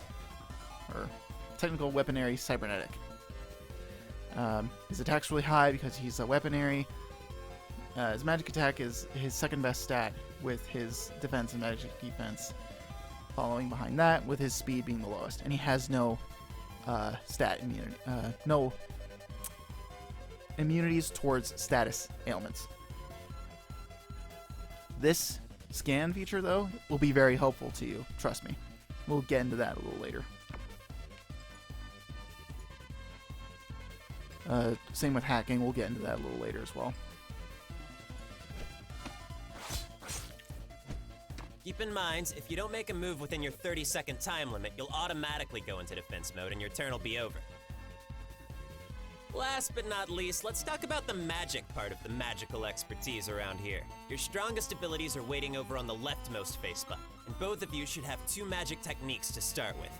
Speaker 1: weaponry cybernetic. His attack's really high because he's a weaponry. His magic attack is his second best stat, with his defense and magic defense following behind that, with his speed being the lowest. And he has no stat immunity, no immunities towards status ailments. This scan feature, though, will be very helpful to you. Trust me. We'll get into that a little later. Same with hacking. We'll get into that a little later as well.
Speaker 14: Keep in mind, if you don't make a move within your 30-second time limit, you'll automatically go into defense mode and your turn will be over. Last but not least, let's talk about the magic part of the magical expertise around here. Your strongest abilities are waiting over on the leftmost face button, and both of you should have 2 magic techniques to start with.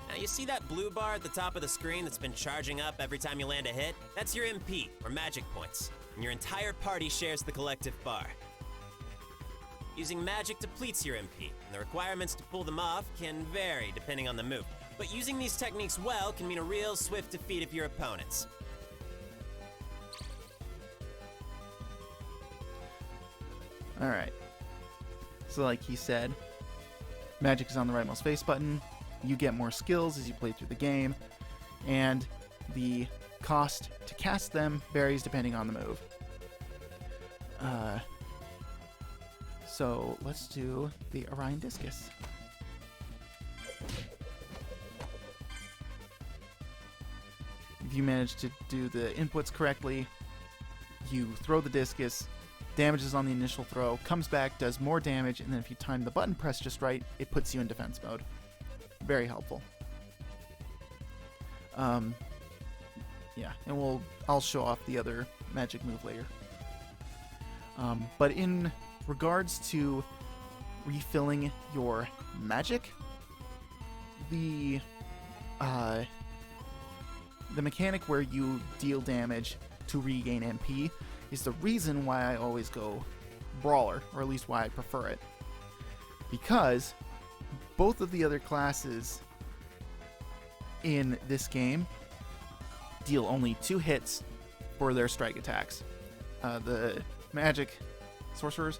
Speaker 14: Now you see that blue bar at the top of the screen that's been charging up every time you land a hit? That's your MP, or magic points, and your entire party shares the collective bar. Using magic depletes your MP, and the requirements to pull them off can vary depending on the move. But using these techniques well can mean a real swift defeat of your opponents.
Speaker 1: Alright. So like he said, magic is on the rightmost face button. You get more skills as you play through the game, and the cost to cast them varies depending on the move. So let's do the Orion Discus. If you manage to do the inputs correctly, you throw the discus, damages on the initial throw, comes back, does more damage, and then if you time the button press just right, it puts you in defense mode. Very helpful. Yeah, and I'll show off the other magic move later. But in regards to refilling your magic, the mechanic where you deal damage to regain MP is the reason why I always go Brawler, or at least why I prefer it. Because both of the other classes in this game deal only 2 hits for their strike attacks. The magic sorcerers,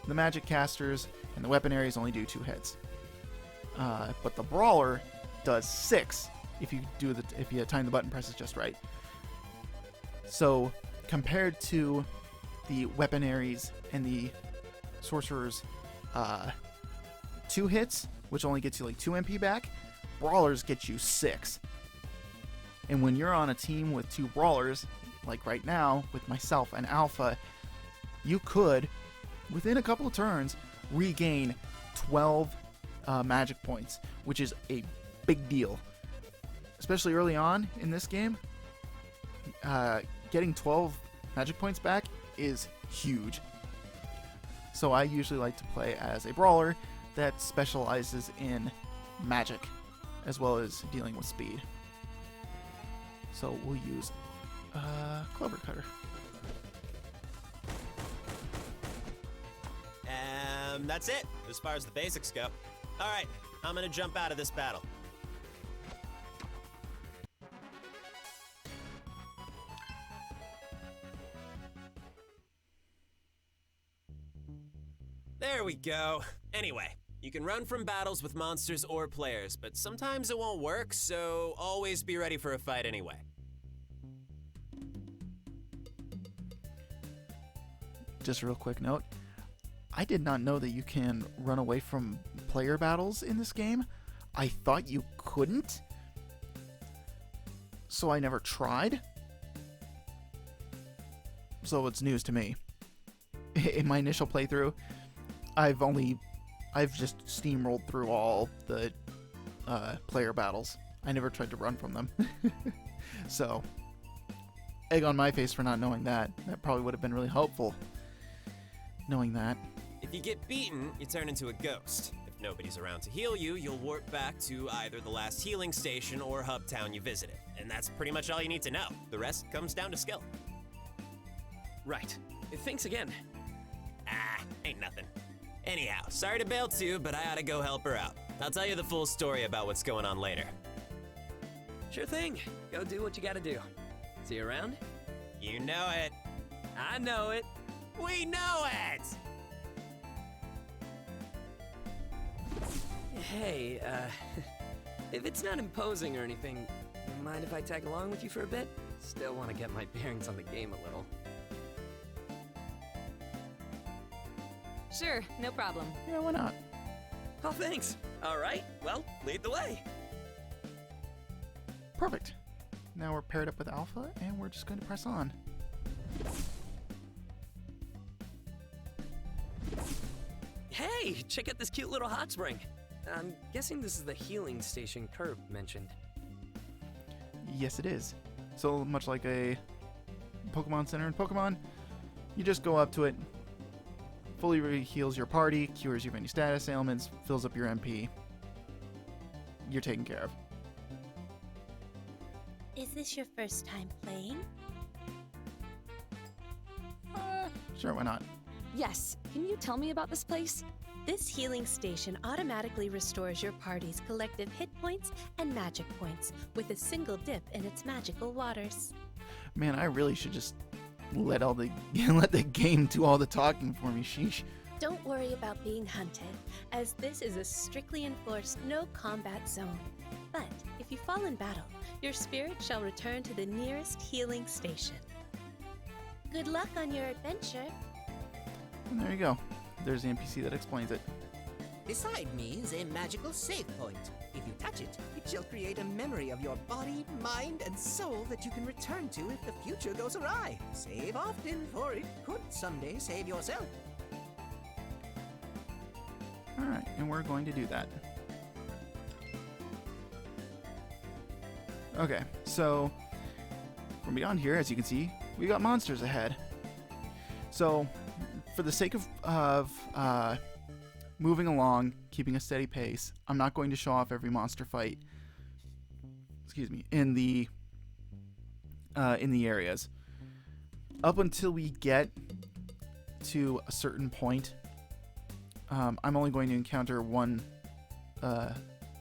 Speaker 1: the magic casters, and the weaponaries only do 2 hits. But the Brawler does 6 if you time the button presses just right. So compared to the weaponaries and the sorcerers, 2 hits, which only gets you like 2 MP back, Brawlers get you 6. And when you're on a team with 2 Brawlers, like right now with myself and Alpha, you could, within a couple of turns, regain 12 magic points, which is a big deal. Especially early on in this game, getting 12 magic points back is huge. So I usually like to play as a Brawler that specializes in magic, as well as dealing with speed. So we'll use Clover Cutter.
Speaker 14: That's it, as far as the basics go. Alright, I'm gonna jump out of this battle. There we go. Anyway, you can run from battles with monsters or players, but sometimes it won't work, so always be ready for a fight anyway.
Speaker 1: Just a real quick note. I did not know that you can run away from player battles in this game. I thought you couldn't, so I never tried. So it's news to me. In my initial playthrough, I've just steamrolled through all the player battles. I never tried to run from them. So, egg on my face for not knowing that. That probably would have been really helpful, knowing that.
Speaker 14: If you get beaten, you turn into a ghost. If nobody's around to heal you, you'll warp back to either the last healing station or hub town you visited. And that's pretty much all you need to know. The rest comes down to skill.
Speaker 13: Right. Thanks again.
Speaker 14: Ain't nothing. Anyhow, sorry to bail too, but I ought to go help her out. I'll tell you the full story about what's going on later.
Speaker 13: Sure thing. Go do what you gotta do. See you around?
Speaker 14: You know it.
Speaker 13: I know it.
Speaker 14: We know it!
Speaker 13: Hey, if it's not imposing or anything, mind if I tag along with you for a bit? Still want to get my bearings on the game a little.
Speaker 16: Sure, no problem.
Speaker 1: Yeah, why not?
Speaker 13: Oh, thanks. All right, well, lead the way.
Speaker 1: Perfect. Now we're paired up with Alpha, and we're just going to press on.
Speaker 13: Hey, check out this cute little hot spring. I'm guessing this is the healing station Kurt mentioned.
Speaker 1: Yes, it is. So much like a Pokemon Center in Pokemon, you just go up to it, fully heals your party, cures you of any status ailments, fills up your MP. You're taken care of.
Speaker 17: Is this your first time playing?
Speaker 1: Sure, why not?
Speaker 16: Yes, can you tell me about this place?
Speaker 17: This healing station automatically restores your party's collective hit points and magic points with a single dip in its magical waters.
Speaker 1: Man, I really should just let the game do all the talking for me. Sheesh.
Speaker 17: Don't worry about being hunted, as this is a strictly enforced no combat zone. But if you fall in battle, your spirit shall return to the nearest healing station. Good luck on your adventure.
Speaker 1: And there you go. There's the NPC that explains it.
Speaker 18: Beside me is a magical save point. If you touch it, it shall create a memory of your body, mind, and soul that you can return to if the future goes awry. Save often, for it could someday save yourself.
Speaker 1: Alright, and we're going to do that. Okay, so from beyond here, as you can see, we got monsters ahead. So, for the sake of moving along, keeping a steady pace, I'm not going to show off every monster fight. Excuse me, in the areas. Up until we get to a certain point, I'm only going to encounter one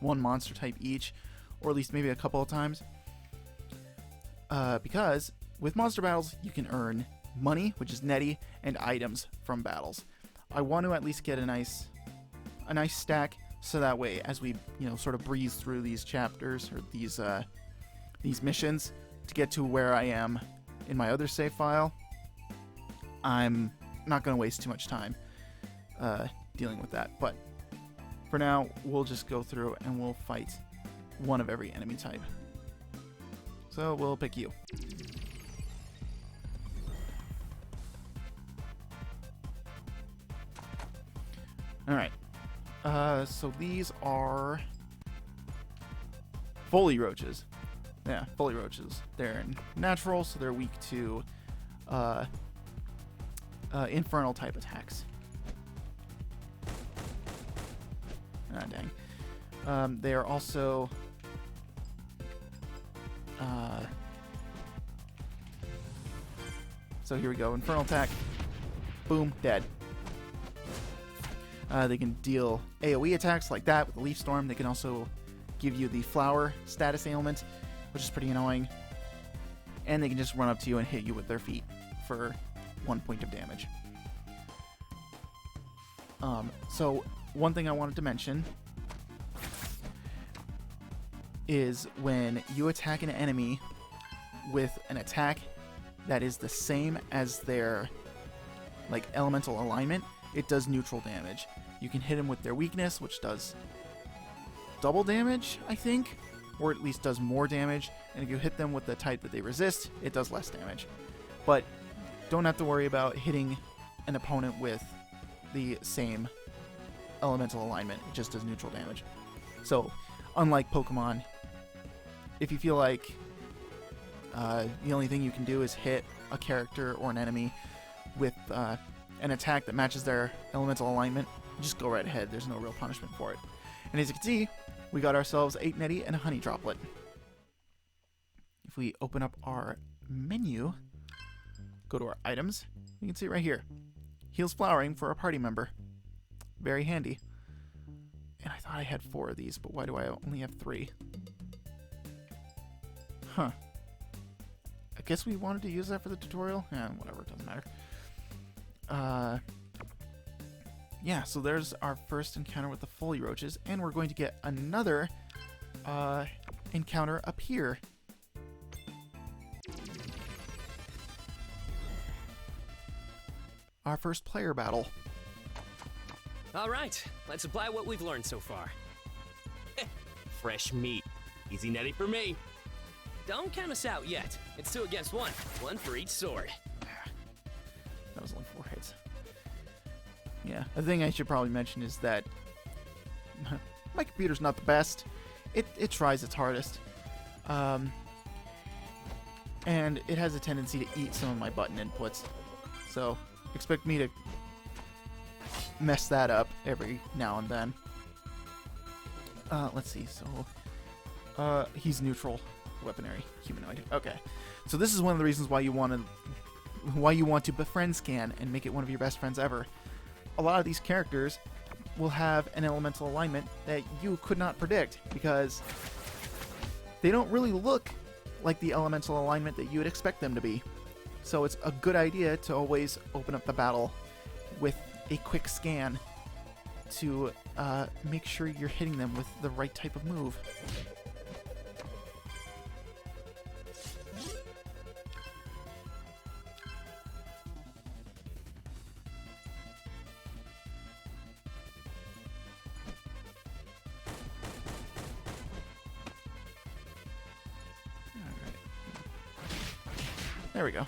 Speaker 1: monster type each, or at least maybe a couple of times. Because with monster battles, you can earn money, which is netty, and items from battles. I want to at least get a nice stack, so that way, as we sort of breeze through these chapters or these missions to get to where I am in my other save file, I'm not going to waste too much time dealing with that. But for now, we'll just go through and we'll fight one of every enemy type. So we'll pick you. Alright, so these are Foley Roaches. Yeah, Foley Roaches. They're natural, so they're weak to infernal type attacks. Ah, dang. They are also so here we go. Infernal attack. Boom, dead. They can deal AoE attacks like that with the Leaf Storm. They can also give you the Flower status ailment, which is pretty annoying. And they can just run up to you and hit you with their feet for 1 point of damage. So one thing I wanted to mention is when you attack an enemy with an attack that is the same as their elemental alignment, it does neutral damage. You can hit them with their weakness, which does double damage, I think, or at least does more damage. And if you hit them with the type that they resist, it does less damage. But don't have to worry about hitting an opponent with the same elemental alignment. It just does neutral damage. So, unlike Pokemon, if you feel like the only thing you can do is hit a character or an enemy with an attack that matches their elemental alignment, just go right ahead. There's no real punishment for it. And as you can see, we got ourselves 8 Netty and a Honey Droplet. If we open up our menu, go to our items, you can see it right here. Heals Flowering for a party member. Very handy. And I thought I had 4 of these, but why do I only have 3? Huh. I guess we wanted to use that for the tutorial? Yeah, whatever, it doesn't matter. Yeah, so there's our first encounter with the Foley Roaches, and we're going to get another encounter up here. Our first player battle.
Speaker 13: All right, let's apply what we've learned so far.
Speaker 14: Fresh meat. Easy netty for me.
Speaker 13: Don't count us out yet. It's 2 against 1. 1 for each sword.
Speaker 1: That was only 4 hits. Yeah, the thing I should probably mention is that my computer's not the best. It tries its hardest. And it has a tendency to eat some of my button inputs. So expect me to mess that up every now and then. Let's see. So he's neutral weaponry humanoid. Okay. So this is one of the reasons why you want to befriend Scan and make it one of your best friends ever. A lot of these characters will have an elemental alignment that you could not predict because they don't really look like the elemental alignment that you would expect them to be. So it's a good idea to always open up the battle with a quick scan to make sure you're hitting them with the right type of move. There we go.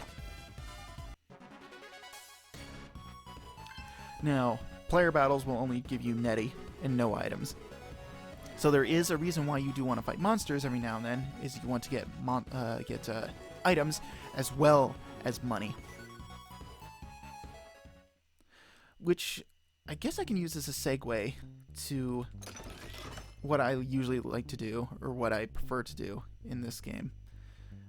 Speaker 1: Now, player battles will only give you netty and no items. So there is a reason why you do want to fight monsters every now and then, is you want to get items as well as money. Which I guess I can use as a segue to what I usually like to do, or what I prefer to do in this game,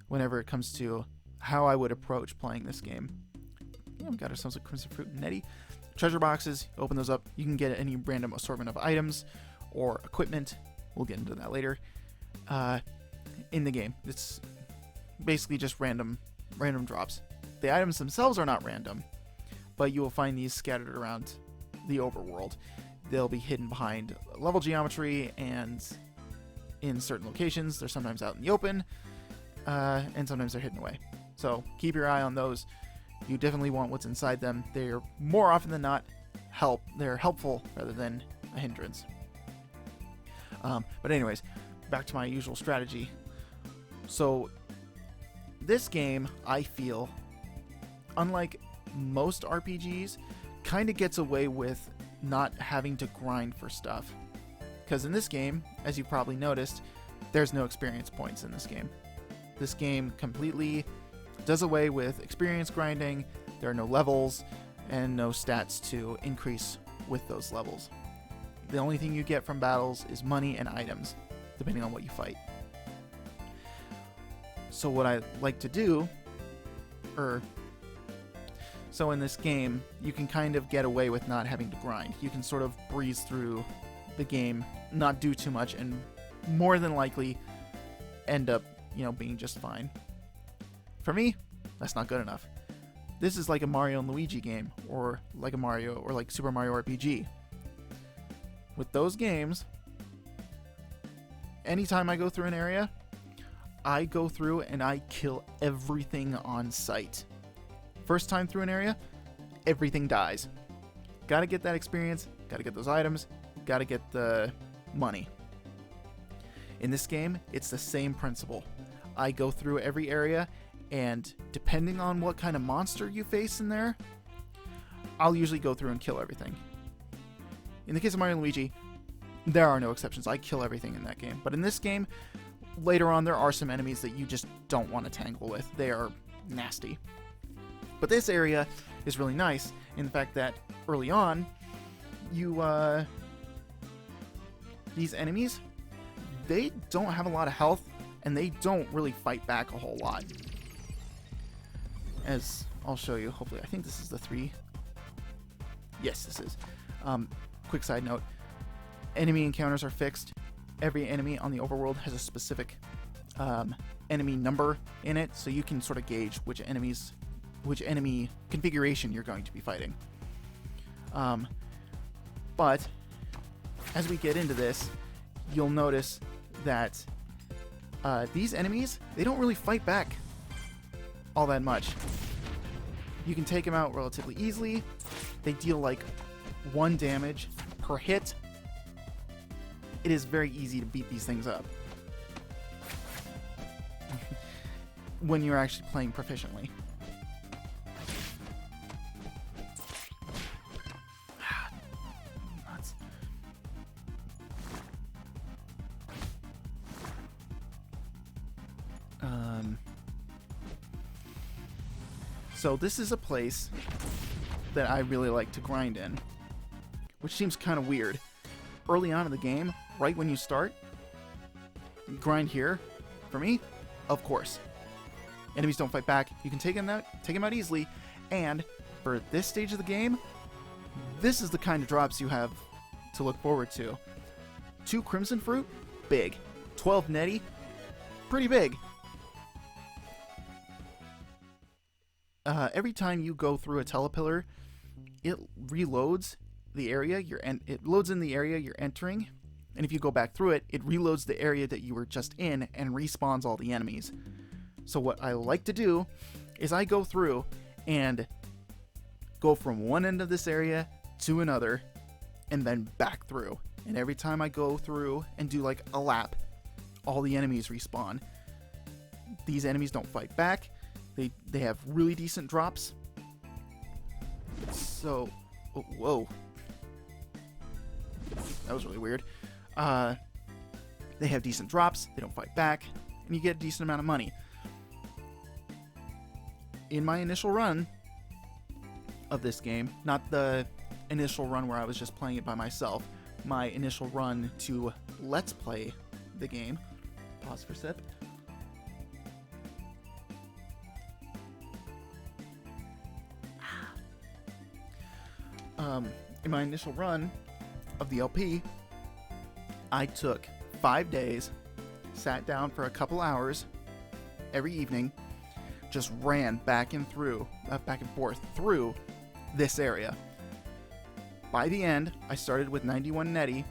Speaker 1: whenever it comes to how I would approach playing this game. Yeah, we got ourselves a Crimson Fruit and Netty. Treasure boxes, open those up. You can get any random assortment of items or equipment. We'll get into that later. In the game, it's basically just random drops. The items themselves are not random, but you will find these scattered around the overworld. They'll be hidden behind level geometry and in certain locations. They're sometimes out in the open, and sometimes they're hidden away. So keep your eye on those. You definitely want what's inside them. They're more often than not they're helpful rather than a hindrance. But anyways, back to my usual strategy. So this game, I feel, unlike most RPGs, kind of gets away with not having to grind for stuff. Because in this game, as you probably noticed, there's no experience points in this game. This game completely does away with experience grinding. There are no levels and no stats to increase with those levels. The only thing you get from battles is money and items, depending on what you fight. So what I like to do, so in this game, you can kind of get away with not having to grind. You can sort of breeze through the game, not do too much, and more than likely end up, being just fine. For me, that's not good enough. This is like a Mario and Luigi game, or like Super Mario RPG. With those games, anytime I go through an area, I go through and I kill everything on sight. First time through an area, everything dies. Gotta get that experience, gotta get those items, gotta get the money. In this game, it's the same principle. I go through every area, and depending on what kind of monster you face in there, I'll usually go through and kill everything. In the case of Mario and Luigi, there are no exceptions. I kill everything in that game. But in this game, later on, there are some enemies that you just don't want to tangle with. They are nasty. But this area is really nice in the fact that early on, these enemies, they don't have a lot of health, and they don't really fight back a whole lot. As I'll show you, hopefully. I think this is the 3. Yes, this is. Quick side note. Enemy encounters are fixed. Every enemy on the overworld has a specific enemy number in it, so you can sort of gauge which enemy configuration you're going to be fighting. But as we get into this, you'll notice that these enemies, they don't really fight back all that much. You can take them out relatively easily. They deal like 1 damage per hit, it is very easy to beat these things up when you're actually playing proficiently. Nuts. So this is a place that I really like to grind in, which seems kind of weird. Early on in the game, right when you start, grind here. For me, of course. Enemies don't fight back. You can take them out easily. And for this stage of the game, this is the kind of drops you have to look forward to. 2 Crimson Fruit, big. 12 Netty, pretty big. Every time you go through a telepillar, it reloads the area it loads in the area you're entering, and if you go back through it, it reloads the area that you were just in and respawns all the enemies. So what I like to do is I go through and go from one end of this area to another and then back through. And every time I go through and do like a lap, all the enemies respawn. These enemies don't fight back. They have really decent drops. So, oh, whoa. That was really weird. They have decent drops, they don't fight back, and you get a decent amount of money. In my initial run of this game, not the initial run where I was just playing it by myself, my initial run to Let's Play the game. Pause for a sip. In my initial run of the LP, I took 5 days, sat down for a couple hours every evening, just ran back and forth through this area. By the end, I started with 91 Netty,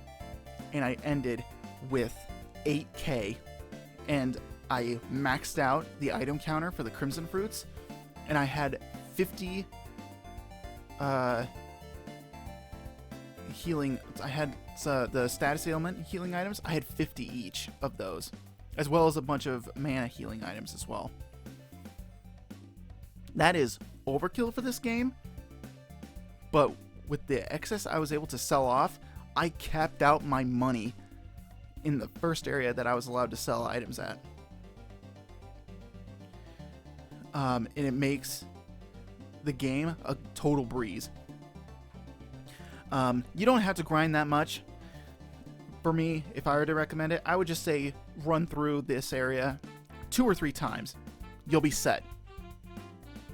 Speaker 1: and I ended with 8K, and I maxed out the item counter for the Crimson Fruits, and I had 50 healing. I had the status ailment healing items. I had 50 each of those, as well as a bunch of mana healing items as well. That is overkill for this game, but with the excess I was able to sell off, I capped out my money in the first area that I was allowed to sell items at. And it makes the game a total breeze. You don't have to grind that much. For me, if I were to recommend it, I would just say run through this area 2 or 3 times. You'll be set.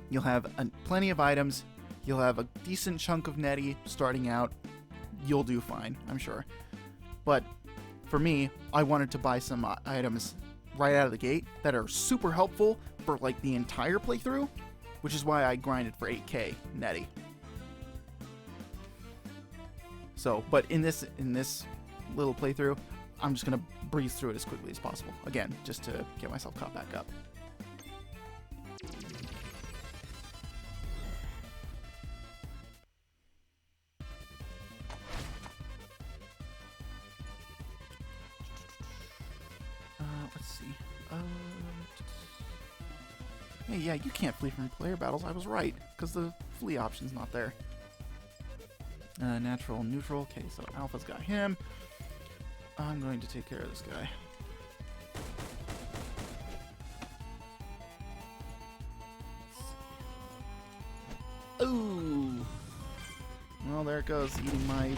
Speaker 1: You'll have plenty of items. You'll have a decent chunk of Netty starting out. You'll do fine, I'm sure. But for me, I wanted to buy some items right out of the gate that are super helpful for like the entire playthrough, which is why I grinded for 8K Netty. So, but in this little playthrough, I'm just gonna breeze through it as quickly as possible. Again, just to get myself caught back up. Let's see. Hey, yeah, you can't flee from player battles. I was right, because the flee option's not there. Natural, neutral. Okay, so Alpha's got him. I'm going to take care of this guy. Ooh! Well, there it goes, eating my...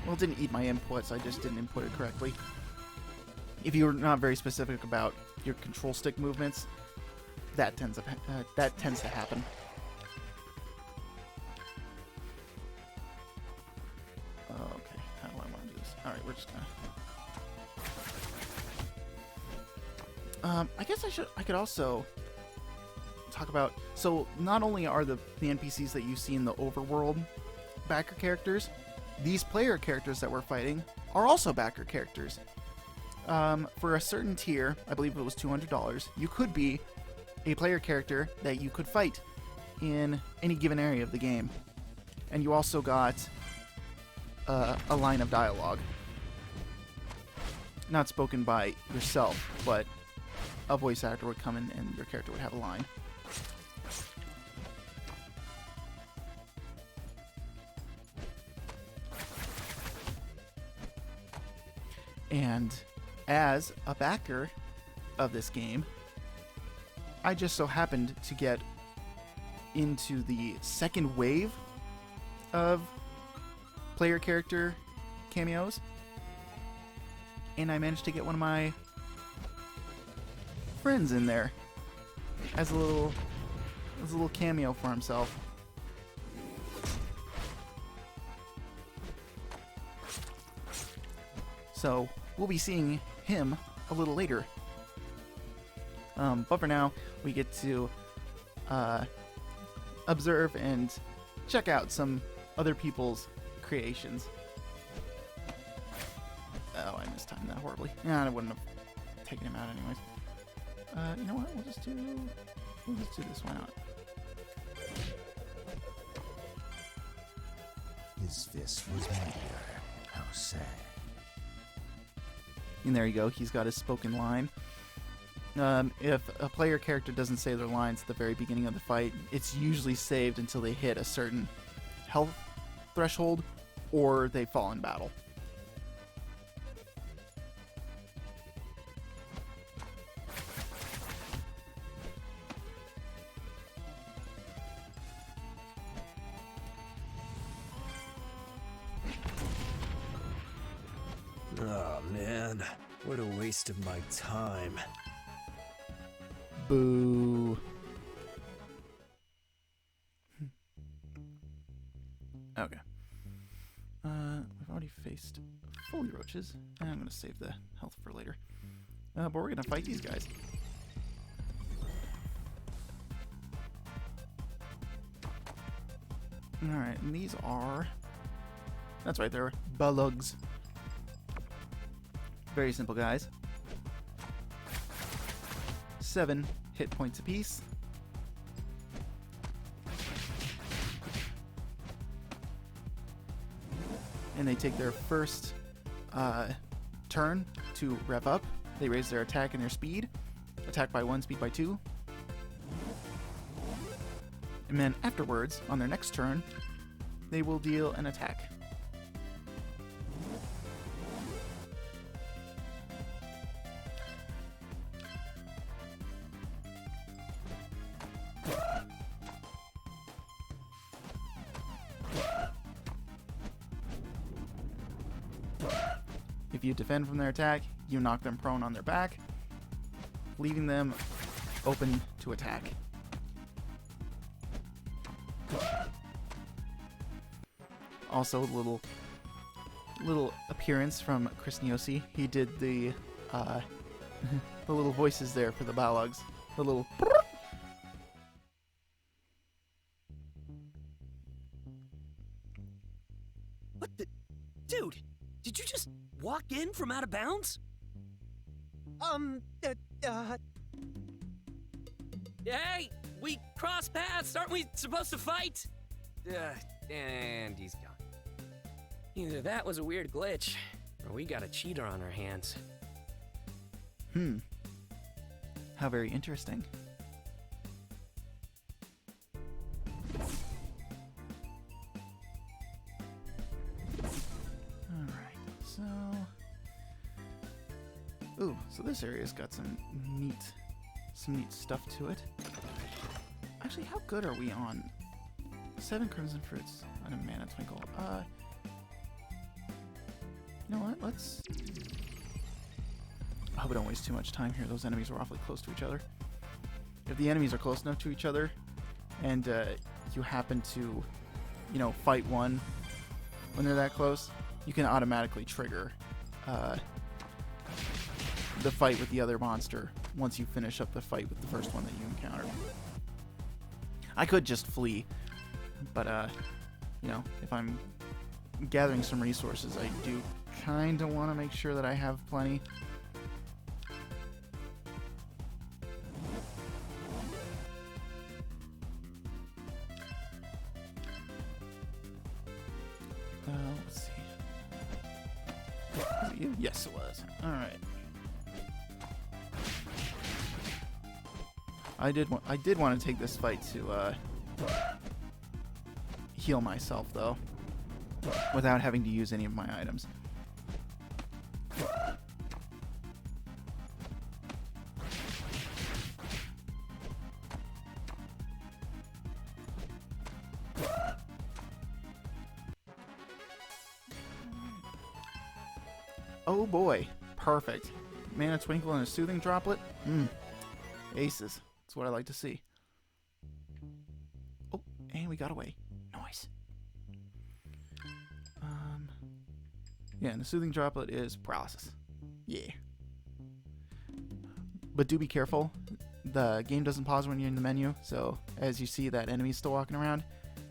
Speaker 1: Well, it didn't eat my inputs, I just didn't input it correctly. If you're not very specific about your control stick movements, that tends to happen. Okay, how do I want to do this? Alright, we're just gonna... I guess I could also talk about... So, not only are the NPCs that you see in the overworld backer characters, these player characters that we're fighting are also backer characters. For a certain tier, I believe it was $200, you could be a player character that you could fight in any given area of the game. And you also got a line of dialogue. Not spoken by yourself, but a voice actor would come in and your character would have a line. And as a backer of this game, I just so happened to get into the second wave of player character cameos, and I managed to get one of my friends in there as a little cameo for himself. So we'll be seeing him a little later. But for now, we get to observe and check out some other people's creations. Oh, I mistimed that horribly. Yeah, I wouldn't have taken him out anyways. You know what? We'll just do this. Why not?
Speaker 19: His fist was meteor. How sad.
Speaker 1: And there you go. He's got his spoken line. If a player character doesn't say their lines at the very beginning of the fight, it's usually saved until they hit a certain health threshold or they fall in battle.
Speaker 8: Oh man, what a waste of my time.
Speaker 1: Boo. Okay. We've already faced fully roaches. And I'm going to save the health for later. But we're going to fight these guys. Alright, and these are... That's right, they're Balugs. Very simple guys. 7 hit points apiece. And they take their first turn to rev up. They raise their attack and their speed. Attack by 1, speed by 2. And then afterwards, on their next turn, they will deal an attack. If you defend from their attack, you knock them prone on their back, leaving them open to attack. Also, little appearance from Chris Niosi. He did the the little voices there for the Balugs. The little.
Speaker 13: What the? Dude, did you just walk in from out of bounds? Hey, we crossed paths. Aren't we supposed to fight? And he's gone. Either that was a weird glitch, or we got a cheater on our hands.
Speaker 1: How very interesting. Alright, so... Ooh, so this area's got some neat stuff to it. Actually, how good are we on 7 Crimson Fruits on a Mana Twinkle? You know what, let's... I hope we don't waste too much time here. Those enemies are awfully close to each other. If the enemies are close enough to each other, and you happen to, fight one when they're that close, you can automatically trigger the fight with the other monster once you finish up the fight with the first one that you encountered. I could just flee, but if I'm gathering some resources, I do kind of want to make sure that I have plenty. Let's see. Yes, it was. Alright. I did want to take this fight to heal myself, though, without having to use any of my items. Oh boy, perfect. Mana Twinkle and a Soothing Droplet. Aces. That's what I like to see. Oh, and we got away. Nice. Yeah, and the Soothing Droplet is Paralysis. Yeah. But do be careful. The game doesn't pause when you're in the menu, so as you see that enemy's still walking around,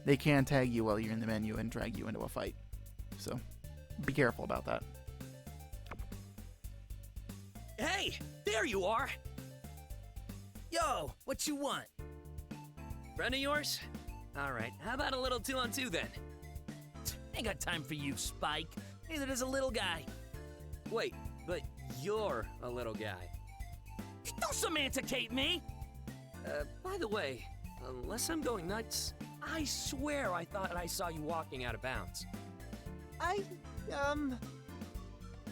Speaker 1: they can tag you while you're in the menu and drag you into a fight. So, be careful about that.
Speaker 13: Hey, there you are! Yo, what you want? Friend of yours? Alright, how about a little 2-on-2 then? Ain't got time for you, Spike. Neither does a little guy. Wait, but you're a little guy. Don't semanticate me! By the way, unless I'm going nuts, I swear I thought I saw you walking out of bounds.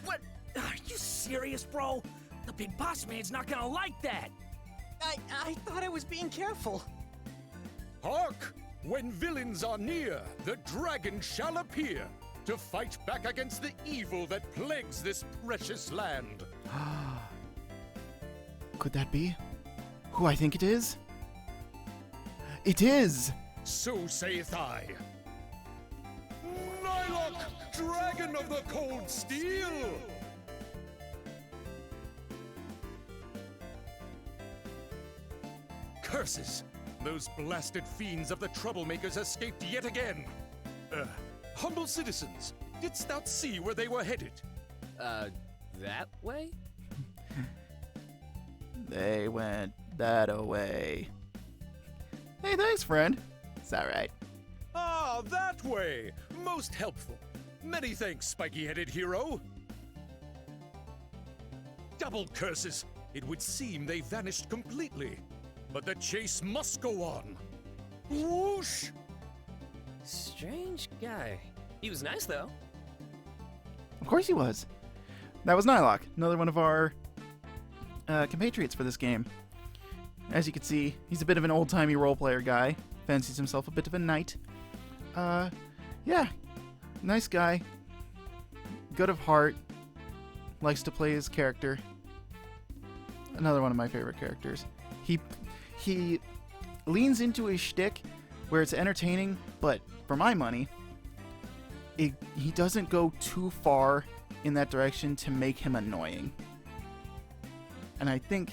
Speaker 13: What? Are you serious, bro? The big boss man's not gonna like that!
Speaker 18: I thought I was being careful.
Speaker 20: Hark! When villains are near, the dragon shall appear to fight back against the evil that plagues this precious land.
Speaker 1: Could that be who I think it is? It is!
Speaker 20: So saith I. Nylok, dragon of the cold steel! Curses! Those blasted fiends of the troublemakers escaped yet again. Humble citizens, didst thou see where they were headed?
Speaker 13: That way?
Speaker 1: They went that away. Hey, thanks, friend. It's alright.
Speaker 20: Ah, that way! Most helpful. Many thanks, spiky-headed hero. Double curses! It would seem they vanished completely. But the chase must go on. Whoosh!
Speaker 13: Strange guy. He was nice, though.
Speaker 1: Of course he was. That was Nylok, another one of our compatriots for this game. As you can see, he's a bit of an old-timey role-player guy. Fancies himself a bit of a knight. Yeah. Nice guy. Good of heart. Likes to play his character. Another one of my favorite characters. He leans into his shtick where it's entertaining, but for my money, he doesn't go too far in that direction to make him annoying. And I think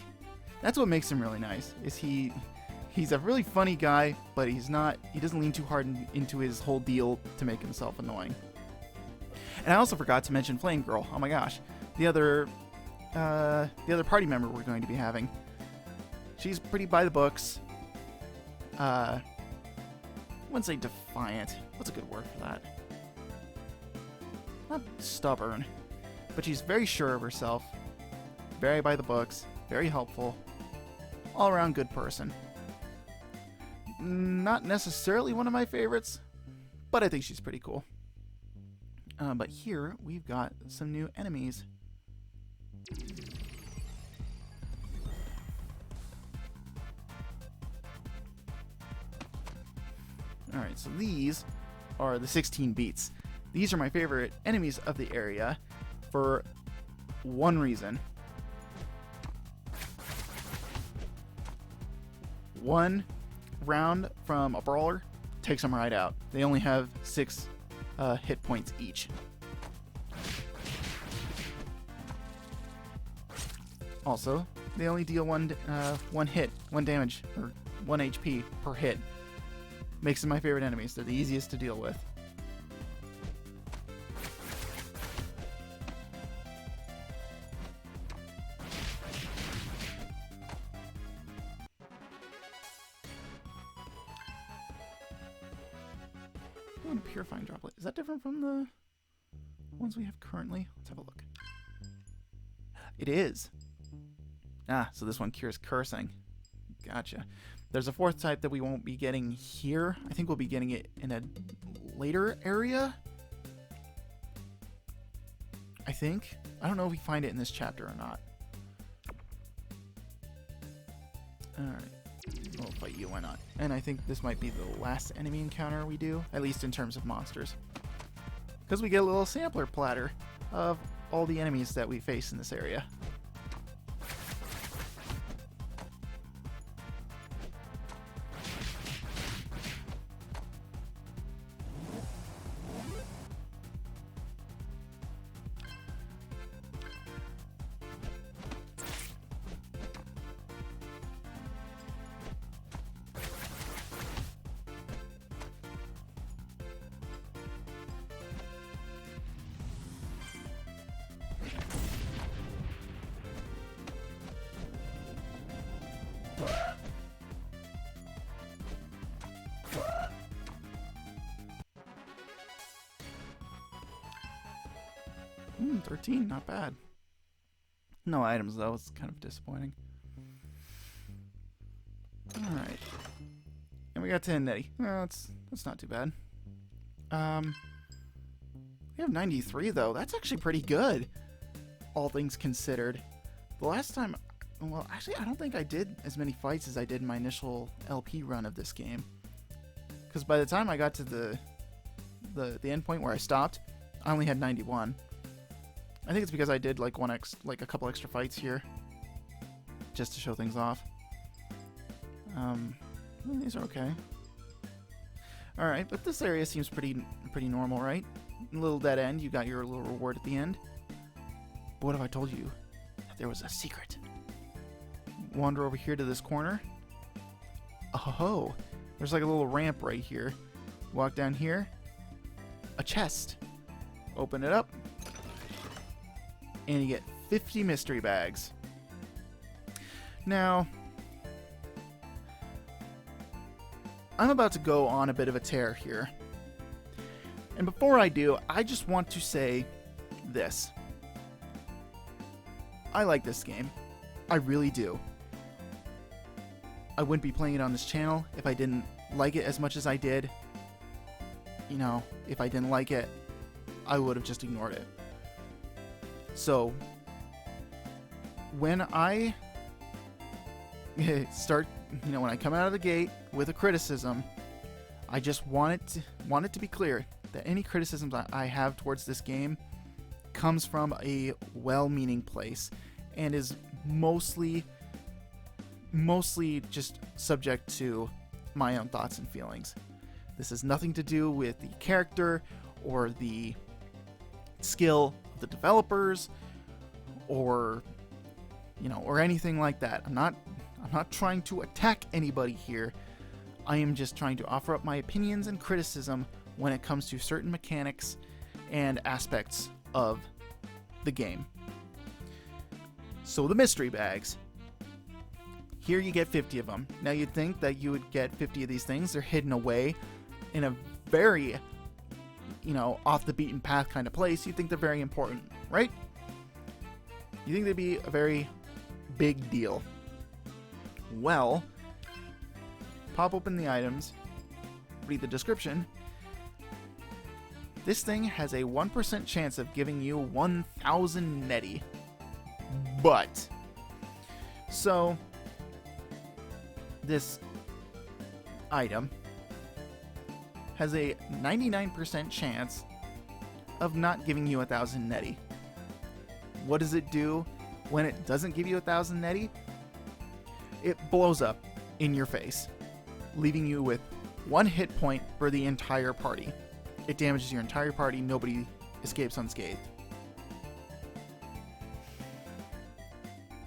Speaker 1: that's what makes him really nice. Is he's a really funny guy, but he doesn't lean too hard into his whole deal to make himself annoying. And I also forgot to mention Flame Girl. Oh my gosh, the other party member we're going to be having. She's pretty by the books. I wouldn't say defiant. What's a good word for that? Not stubborn, but she's very sure of herself, very by the books, very helpful, all around good person. Not necessarily one of my favorites, but I think she's pretty cool. But here we've got some new enemies. Alright, so these are the 16 beats. These are my favorite enemies of the area for one reason. One round from a brawler takes them right out. They only have 6 hit points each. Also, they only deal one damage, or 1 HP per hit. Makes them my favorite enemies. They're the easiest to deal with. Ooh, and a purifying droplet. Is that different from the ones we have currently? Let's have a look. It is. Ah, so this one cures cursing. Gotcha. There's a fourth type that we won't be getting here. I think we'll be getting it in a later area. I think. I don't know if we find it in this chapter or not. Alright. We'll fight you, why not? And I think this might be the last enemy encounter we do, at least in terms of monsters. Because we get a little sampler platter of all the enemies that we face in this area. Hmm, 13, not bad. No items though, it's kind of disappointing. Alright. And we got 10 Nettie. Well, that's not too bad. We have 93 though. That's actually pretty good, all things considered. The last time, well, actually I don't think I did as many fights as I did in my initial LP run of this game. Because by the time I got to the end point where I stopped, I only had 91. I think it's because I did like a couple extra fights here, just to show things off. These are okay. All right, but this area seems pretty normal, right? A little dead end. You got your little reward at the end. But what if I told you that there was a secret? Wander over here to this corner. Oh, there's like a little ramp right here. Walk down here. A chest. Open it up. And you get 50 mystery bags. Now, I'm about to go on a bit of a tear here. And before I do, I just want to say this. I like this game. I really do. I wouldn't be playing it on this channel if I didn't like it as much as I did. You know, if I didn't like it, I would have just ignored it. So, when I start, when I come out of the gate with a criticism, I just want it to be clear that any criticisms I have towards this game comes from a well-meaning place and is mostly just subject to my own thoughts and feelings. This has nothing to do with the character or the skill of the developers or anything like that. I'm not trying to attack anybody here. I am just trying to offer up my opinions and criticism when it comes to certain mechanics and aspects of the game. So the mystery bags. Here you get 50 of them. Now you'd think that you would get 50 of these things. They're hidden away in a very, off the beaten path kind of place. You think they're very important, right? You think they'd be a very big deal. Well, pop open the items, read the description. This thing has a 1% chance of giving you 1,000 Nettie. But, so, this item has a 99% chance of not giving you 1,000 Nettie. What does it do when it doesn't give you 1,000 Nettie? It blows up in your face, leaving you with 1 hit point for the entire party. It damages your entire party. Nobody escapes unscathed.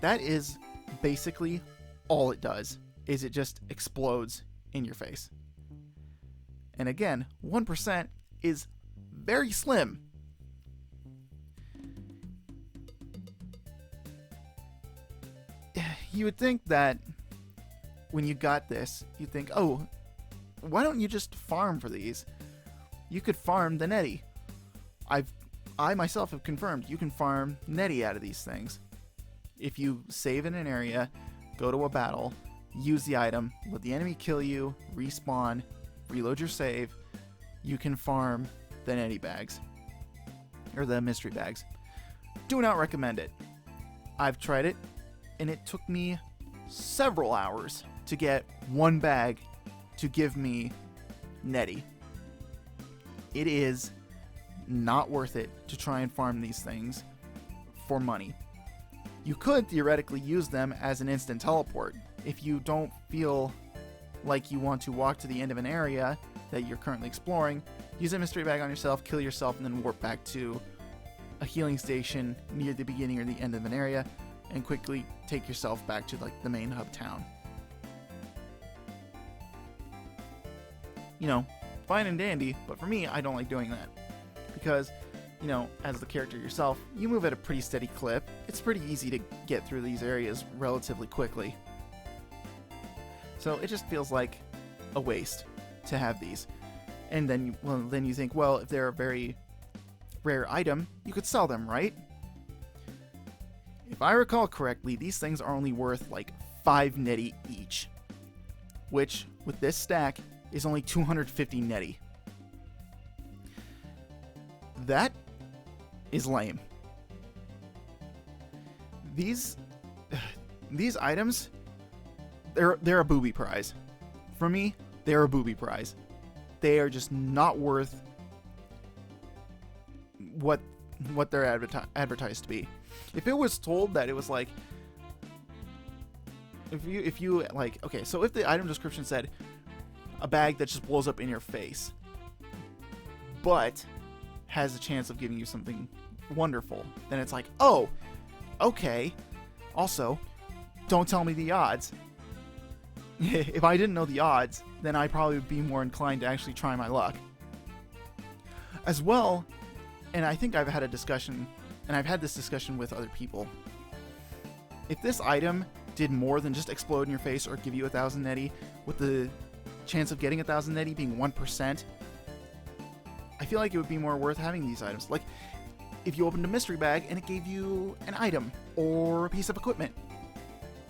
Speaker 1: That is basically all it does, is it just explodes in your face. And again, 1% is very slim. You would think that when you got this, you'd think, oh, why don't you just farm for these? You could farm the Nettie. I myself have confirmed you can farm Nettie out of these things. if you save in an area, go to a battle, use the item, let the enemy kill you, respawn, reload your save, you can farm the Netty bags. Or the mystery bags. Do not recommend it. I've tried it, and it took me several hours to get one bag to give me Netty. It is not worth it to try and farm these things for money. You could theoretically use them as an instant teleport. If you don't feel like you want to walk to the end of an area that you're currently exploring, use a mystery bag on yourself, kill yourself, and then warp back to a healing station near the beginning or the end of an area and quickly take yourself back to like the main hub town. You know, fine and dandy, but for me, I don't like doing that. Because, you know, as the character yourself, you move at a pretty steady clip. It's pretty easy to get through these areas relatively quickly. So it just feels like a waste to have these. And then you think, well, if they're a very rare item, you could sell them, right? If I recall correctly, these things are only worth like 5 Netty each. Which, with this stack, is only 250 Netty. That is lame. These items, they're a booby prize. For me, they're a booby prize. They are just not worth what they're advertised to be. If it was told that it was like, if you like, okay, so if the item description said a bag that just blows up in your face, but has a chance of giving you something wonderful, then it's like, oh, okay. Also, don't tell me the odds. If I didn't know the odds, then I'd probably be more inclined to actually try my luck. As well, and I think I've had a discussion, and I've had this discussion with other people. If this item did more than just explode in your face or give you 1,000 Netty, with the chance of getting 1,000 Netty being 1%, I feel like it would be more worth having these items. Like, if you opened a mystery bag and it gave you an item, or a piece of equipment,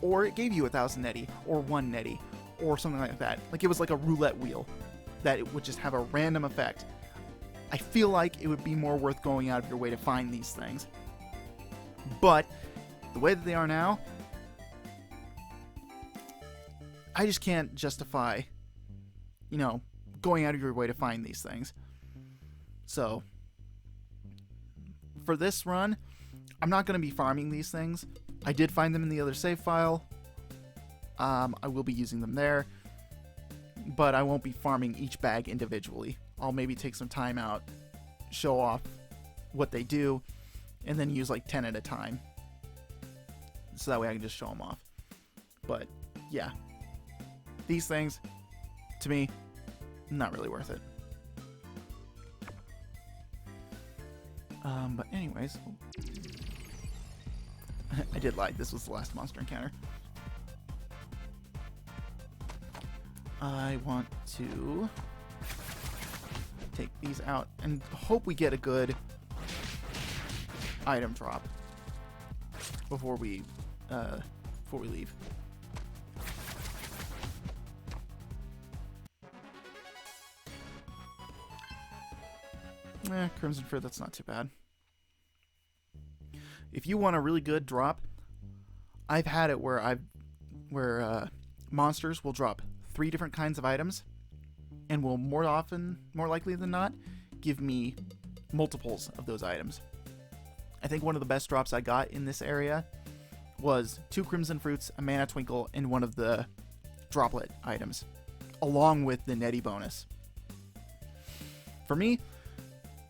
Speaker 1: or it gave you 1,000 Netty, or 1 Netty, or something like that. Like, it was like a roulette wheel that it would just have a random effect. I feel like it would be more worth going out of your way to find these things. But the way that they are now, I just can't justify, you know, going out of your way to find these things. So, for this run, I'm not going to be farming these things. I did find them in the other save file. I will be using them there. But I won't be farming each bag individually. I'll maybe take some time out, show off what they do, and then use like 10 at a time. So that way I can just show them off. But, yeah. These things, to me, not really worth it. But anyways, I did lie. This was the last monster encounter. I want to take these out and hope we get a good item drop before we leave. Crimson Fruit, that's not too bad. If you want a really good drop, I've had it where monsters will drop 3 different kinds of items and will more likely than not, give me multiples of those items. I think one of the best drops I got in this area was 2 Crimson Fruits, a Mana Twinkle, and one of the droplet items, along with the Netty bonus. For me,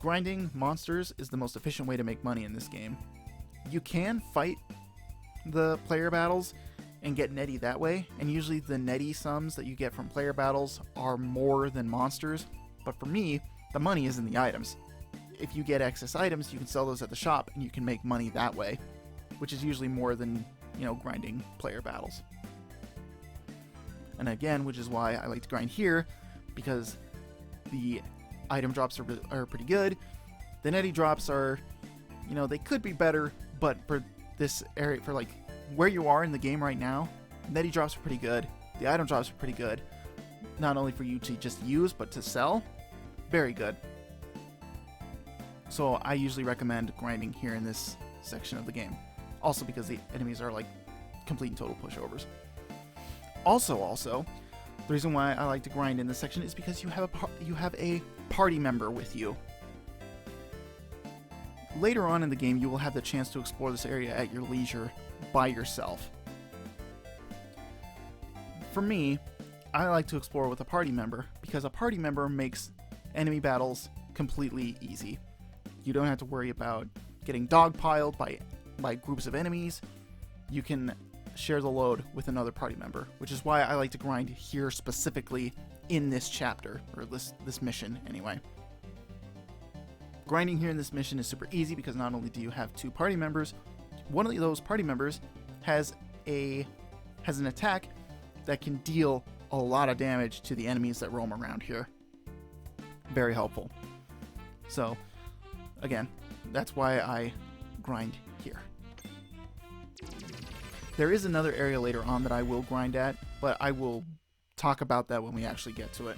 Speaker 1: grinding monsters is the most efficient way to make money in this game. You can fight the player battles and get Netty that way, and usually the Netty sums that you get from player battles are more than monsters, but for me, the money is in the items. If you get excess items, you can sell those at the shop, and you can make money that way, which is usually more than, you know, grinding player battles. And again, which is why I like to grind here, because the item drops are pretty good. The Netty drops are, you know, they could be better, but for this area, for like where you are in the game right now, Netty drops are pretty good. The item drops are pretty good. Not only for you to just use, but to sell. Very good. So I usually recommend grinding here in this section of the game. Also because the enemies are like complete and total pushovers. Also, the reason why I like to grind in this section is because you have a party member with you. Later on in the game, you will have the chance to explore this area at your leisure by yourself. For me, I like to explore with a party member because a party member makes enemy battles completely easy. You don't have to worry about getting dogpiled by groups of enemies. You can share the load with another party member, which is why I like to grind here specifically in this chapter, or this mission anyway. Grinding here in this mission is super easy because not only do you have 2 party members, one of those party members has an attack that can deal a lot of damage to the enemies that roam around here. Very helpful. So, again, that's why I grind here. There is another area later on that I will grind at, but I will talk about that when we actually get to it.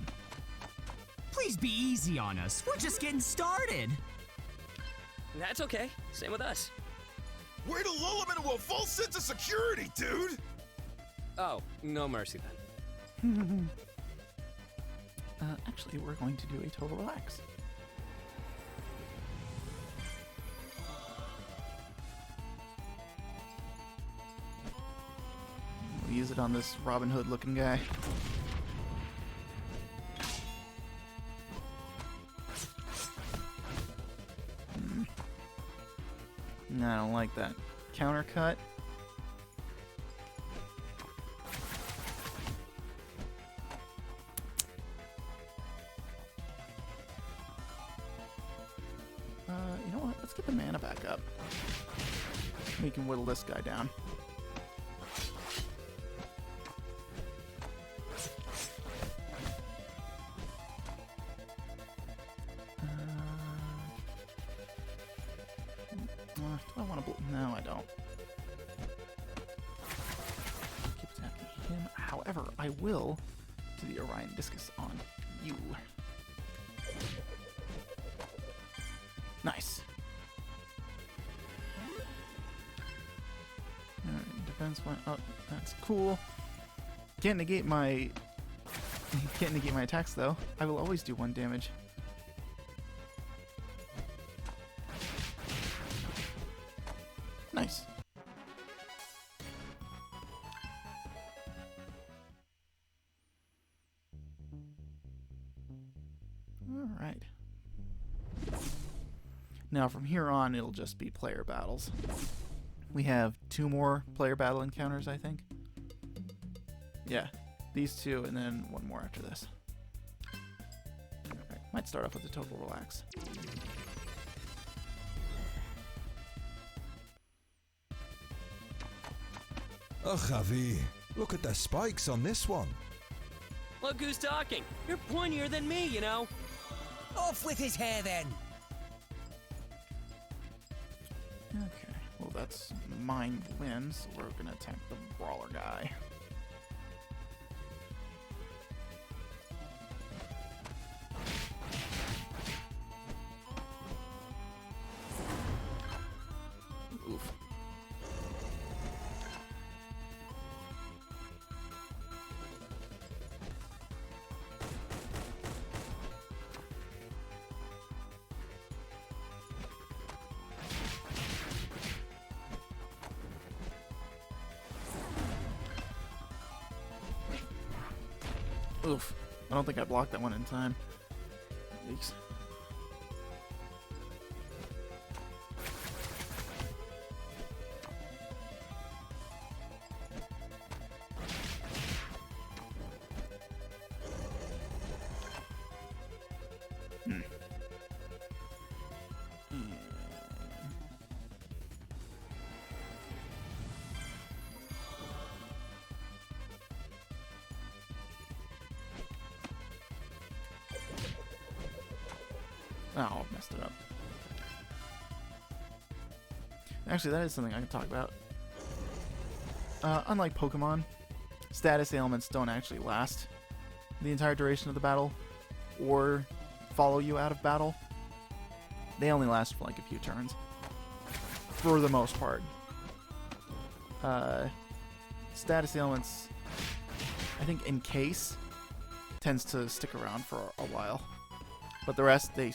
Speaker 21: Please be easy on us. We're just getting started.
Speaker 13: That's okay. Same with us.
Speaker 7: Way to lull him into a false sense of security, dude!
Speaker 13: Oh, no mercy then.
Speaker 1: Actually, we're going to do a total relax. We'll use it on this Robin Hood looking guy. No, I don't like that. Counter cut. You know what? Let's get the mana back up. We can whittle this guy down. Do I want to no, I don't. Keep attacking him. However, I will do the Orion Discus on you. Nice. Alright, defense went up. That's cool. Can't negate my attacks though. I will always do 1 damage. Nice. Alright. Now from here on, it'll just be player battles. We have 2 more player battle encounters, I think. Yeah, these 2 and then 1 more after this. Alright, might start off with a total relax.
Speaker 10: Oh, Javi, look at the spikes on this one.
Speaker 13: Look who's talking. You're pointier than me, you know.
Speaker 21: Off with his hair then.
Speaker 1: Okay, well that's mind wins. So we're gonna attack the brawler guy. Oof. Oof. I don't think I blocked that one in time. Yikes. Oh, messed it up. Actually, that is something I can talk about. unlike Pokemon, status ailments don't actually last the entire duration of the battle or follow you out of battle. They only last for like a few turns for the most part. Status ailments, I think Encase tends to stick around for a while, but the rest the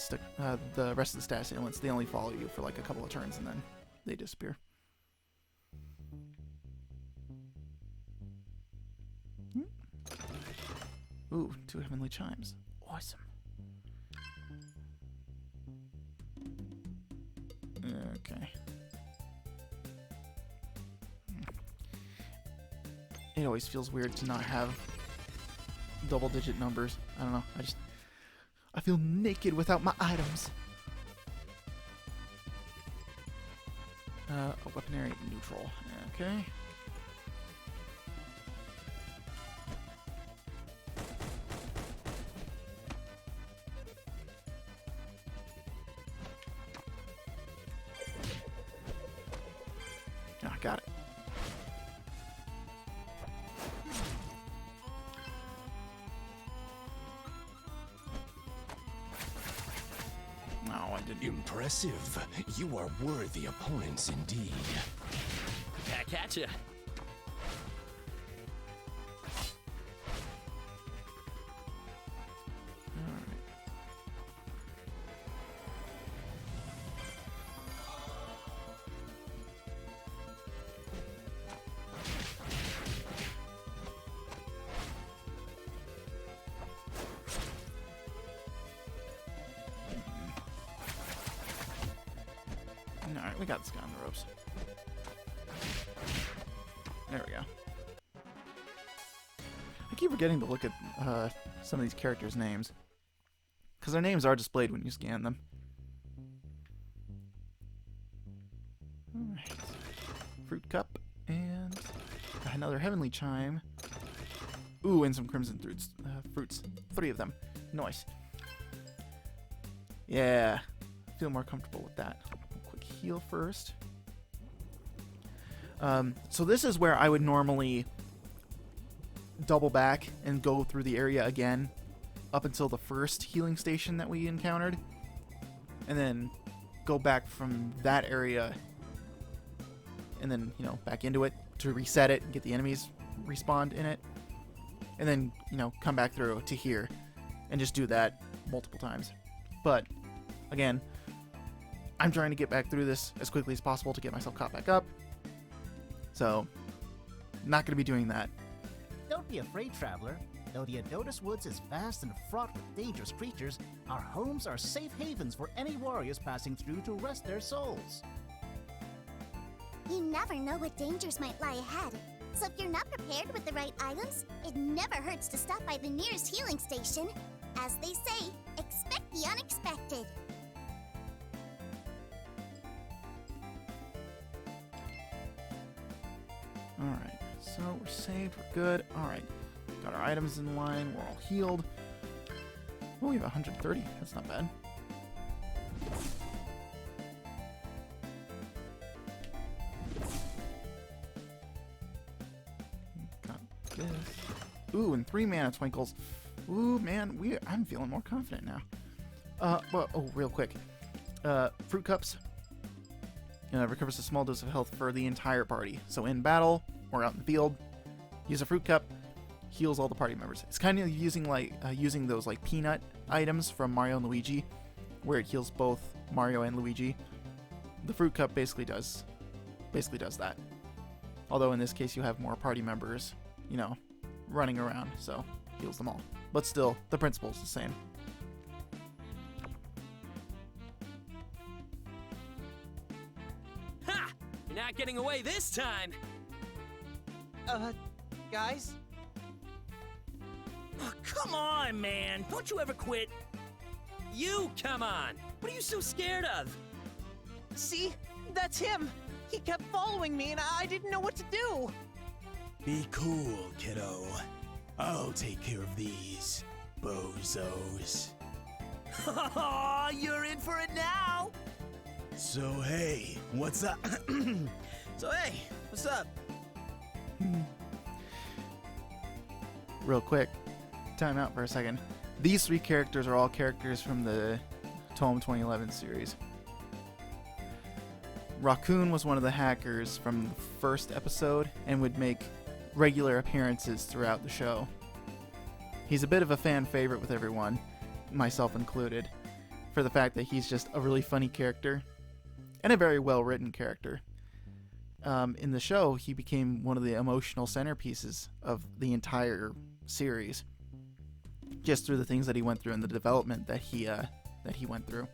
Speaker 1: rest of the status ailments, they only follow you for like a couple of turns and then they disappear. Ooh, 2 heavenly chimes. Awesome. Okay. It always feels weird to not have double-digit numbers. I don't know. I feel naked without my items. A weaponary neutral. Okay. Ah, got it. No, I didn't.
Speaker 5: Impressive. You are worthy opponents indeed.
Speaker 13: Back at ya.
Speaker 1: Alright, we got this guy on the ropes. There we go. I keep forgetting to look at some of these characters' names, because their names are displayed when you scan them. Alright. Fruit Cup, and another Heavenly Chime. Ooh, and some Crimson Fruits. 3 of them. Nice. Yeah, I feel more comfortable with that. Quick heal first. So this is where I would normally double back and go through the area again up until the first healing station that we encountered, and then go back from that area and then, you know, back into it to reset it and get the enemies respawned in it, and then, you know, come back through to here and just do that multiple times. But again, I'm trying to get back through this as quickly as possible to get myself caught back up, so not going to be doing that.
Speaker 3: Don't be afraid, traveler. Though the Adonis Woods is vast and fraught with dangerous creatures, our homes are safe havens for any warriors passing through to rest their souls.
Speaker 15: You never know what dangers might lie ahead. So if you're not prepared with the right items, it never hurts to stop by the nearest healing station. As they say, expect the unexpected.
Speaker 1: Alright, so we're saved, we're good. Alright, got our items in line, we're all healed. Oh, we have 130, that's not bad. Got this. Ooh, and 3 mana twinkles. Ooh, man, I'm feeling more confident now. But, oh, real quick. Fruit Cups. Recovers a small dose of health for the entire party. So in battle or out in the field, use a Fruit Cup, heals all the party members. It's kind of using those like peanut items from Mario and Luigi, where it heals both Mario and Luigi. The Fruit Cup basically does that. Although in this case you have more party members, you know, running around, so heals them all. But still, the principle's the same.
Speaker 13: Ha! You're not getting away this time!
Speaker 18: Guys?
Speaker 13: Oh, come on, man! Don't you ever quit! You, come on! What are you so scared of?
Speaker 18: See? That's him! He kept following me and I didn't know what to do!
Speaker 22: Be cool, kiddo. I'll take care of these bozos.
Speaker 18: Oh, you're in for it now!
Speaker 22: So hey, what's up?
Speaker 18: What's up?
Speaker 1: Real quick, time out for a second. These 3 characters are all characters from the Tome 2011 series. Raccoon was one of the hackers from the first episode and would make regular appearances throughout the show. He's a bit of a fan favorite with everyone, myself included, for the fact that he's just a really funny character and a very well written character. In the show, he became one of the emotional centerpieces of the entire series, just through the things that he went through and the development that he went through.